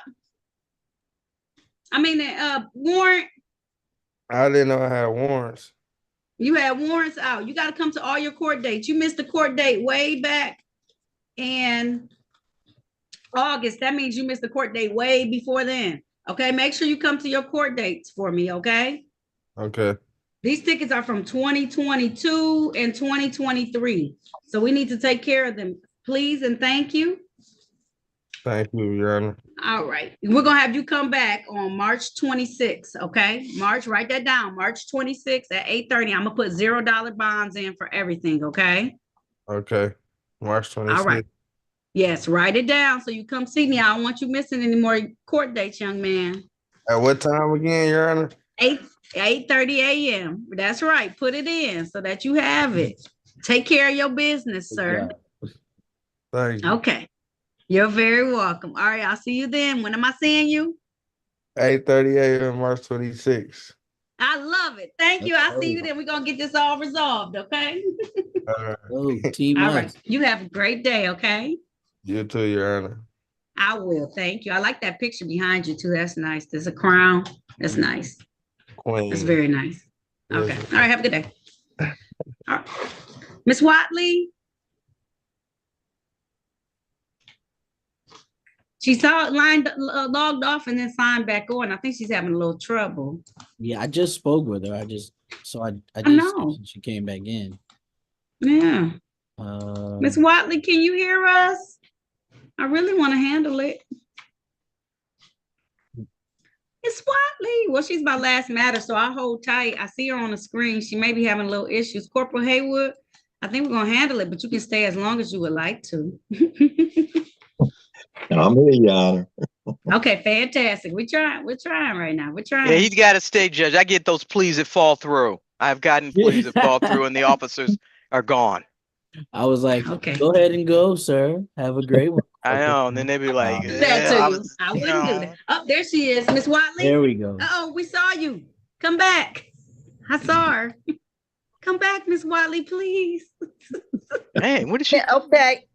I mean, warrant, I didn't know I had warrants. you had warrants out. You got to come to all your court dates. You missed the court date way back in August. That means you missed the court date way before then. Okay, make sure you come to your court dates for me, okay? Okay. These tickets are from 2022 and 2023. So we need to take care of them. Please and thank you. Thank you, Your Honor. All right. We're going to have you come back on March 26th, okay? March, write that down. March 26th at 8:30. I'm going to put $0 bonds in for everything, okay? Okay. March 26th. All right. Yes, write it down so you come see me. I don't want you missing any more court dates, young man. At what time again, Your Honor? 8:30 a.m. That's right. Put it in so that you have it. Take care of your business, sir. Thank you. Okay. You're very welcome. All right, I'll see you then. When am I seeing you? 8:30 a.m. March 26th. I love it. Thank you. I'll see you then. We're going to get this all resolved, okay? Oh, team All up. right. You have a great day, okay? You too, Your Honor. I will. Thank you. I like that picture behind you, too. That's nice. There's a crown. That's nice. Queen. That's very nice. Yes, Okay. All right. Have a good day. All right. Miss Watley? She logged off and then signed back on. I think she's having a little trouble. Yeah, I just spoke with her. I just know. she came back in. Yeah. Miss Watley, can you hear us? I really want to handle it. Miss Watley. Well, she's my last matter, so I'll hold tight. I see her on the screen. She may be having little issues. Corporal Haywood, I think we're going to handle it, but you can stay as long as you would like to. I'm here, Your Honor. Okay, fantastic. We're trying right now. We're trying. Yeah, he's got to stay, Judge. I get those pleas that fall through. I've gotten pleas that fall through and the officers are gone. I was like, okay, go ahead and go, sir. Have a great one. I know. And then they'd be like, I wouldn't do that. Oh, there she is, Miss Watley. There we go. Oh, we saw you. Come back. I saw her. Come back, Miss Watley, please. Hey, what is she? Okay.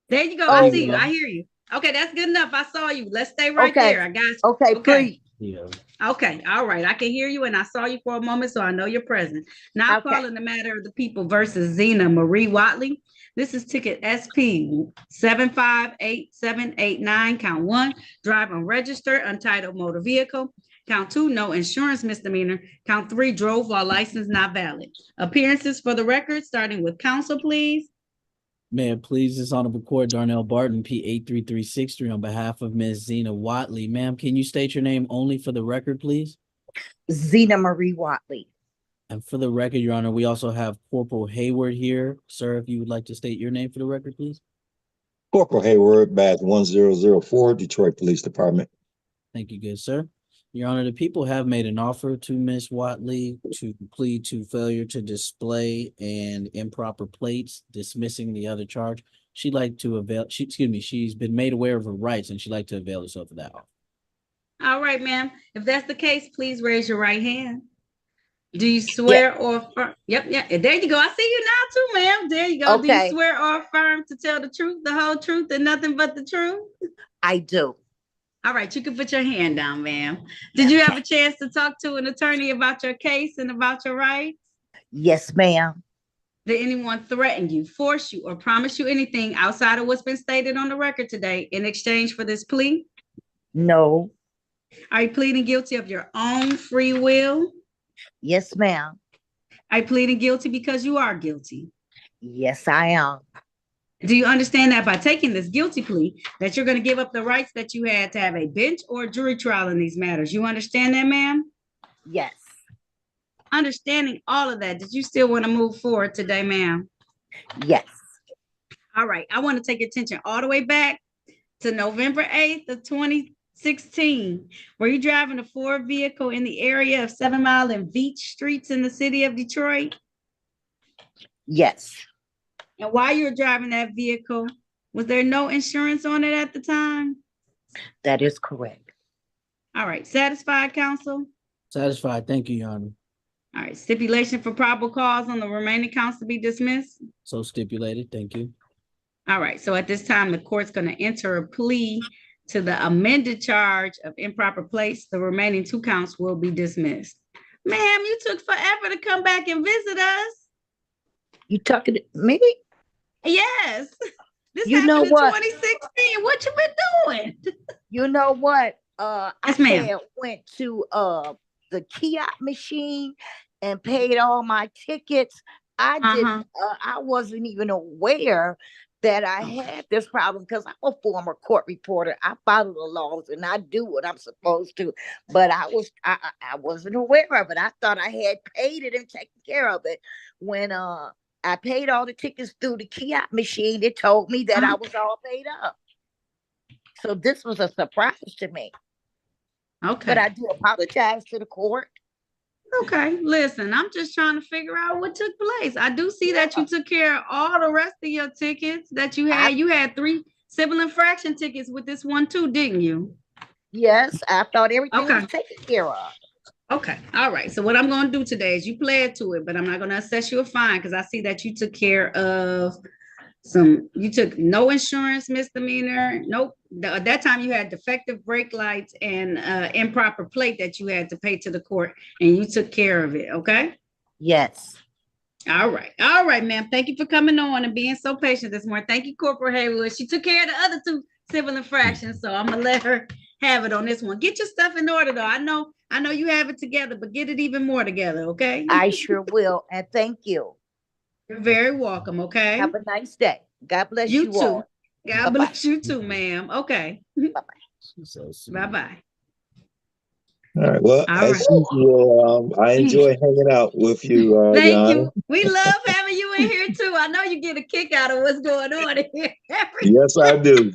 There you go. I see you. I hear you. Okay, that's good enough. I saw you. Let's stay right there. I got you. Okay, please. Yeah. Okay, all right. I can hear you and I saw you for a moment, so I know you're present. Now calling the matter of the people versus Zena Marie Watley. This is ticket SP 758789, count 1, drive unregistered, untitled motor vehicle. Count 2, no insurance misdemeanor. Count 3, drove while license not valid. Appearances for the record, starting with counsel, please. May it please this honorable court, Darnell Barton, P83363, on behalf of Ms. Zena Watley. Ma'am, can you state your name only for the record, please? Zena Marie Watley. And for the record, Your Honor, we also have Corporal Hayward here. Sir, if you would like to state your name for the record, please. Corporal Hayward, badge 1004, Detroit Police Department. Thank you, good sir. Your Honor, the people have made an offer to Ms. Watley to plead to failure to display and improper plates, dismissing the other charge. She'd like to avail, she's been made aware of her rights and she'd like to avail herself of that offer. All right, ma'am. If that's the case, please raise your right hand. Do you swear or affirm? Yep. There you go. I see you now too, ma'am. There you go. Okay. Do you swear or affirm to tell the truth, the whole truth, and nothing but the truth? I do. All right, you can put your hand down, ma'am. Did you have a chance to talk to an attorney about your case and about your rights? Yes, ma'am. Did anyone threaten you, force you, or promise you anything outside of what's been stated on the record today in exchange for this plea? No. Are you pleading guilty of your own free will? Yes, ma'am. Are you pleading guilty because you are guilty? Yes, I am. Do you understand that by taking this guilty plea, that you're going to give up the rights that you had to have a bench or jury trial in these matters? You understand that, ma'am? Yes. Understanding all of that, did you still want to move forward today, ma'am? Yes. All right. I want to take your attention all the way back to November 8th of 2016. Were you driving a Ford vehicle in the area of 7 Mile and Beach Streets in the city of Detroit? Yes, And while you were driving that vehicle, was there no insurance on it at the time? that is correct. All right, satisfied, counsel? Satisfied. Thank you, Your Honor. All right, stipulation for probable cause on the remaining counts to be dismissed? So stipulated. Thank you. All right, so at this time, the court's going to enter a plea to the amended charge of improper place. The remaining 2 counts will be dismissed. Ma'am, you took forever to come back and visit us. You talking to me? Yes. This You know happened in what? 2016. What you been doing? You know what? Yes, I ma'am. had went to the kiosk machine and paid all my tickets. I didn't. I wasn't even aware that I had this problem because I'm a former court reporter. I follow the laws and I do what I'm supposed to. But I wasn't aware of it. I thought I had paid it and taken care of it. When I paid all the tickets through the kiosk machine, it told me that I was all paid up. So this was a surprise to me. Okay. But I do apologize to the court. Okay, listen, I'm just trying to figure out what took place. I do see that you took care of all the rest of your tickets that you had. You had 3 civil infraction tickets with this one too, didn't you? Yes, I thought everything was taken care of. Okay, all right. So what I'm going to do today is you pled to it, but I'm not going to assess you a fine because I see that you took care of you took no insurance misdemeanor. Nope. At that time you had defective brake lights and improper plate that you had to pay to the court, and you took care of it. Okay. Yes. All right, ma'am. Thank you for coming on and being so patient this morning. Thank you, Corporal Haywood. She took care of the other 2 civil infractions, so I'm gonna let her have it on this one. Get your stuff in order, though. I know you have it together, but get it even more together. Okay. I sure will, and thank you. You're very welcome. Okay. Have a nice day. God bless you, too. all. God bless you too, ma'am. Okay. Bye-bye. Bye-bye. All right. Well, as usual, I enjoy hanging out with you. Thank you. We love having you in here too. I know you get a kick out of what's going on in here. Yes, I do.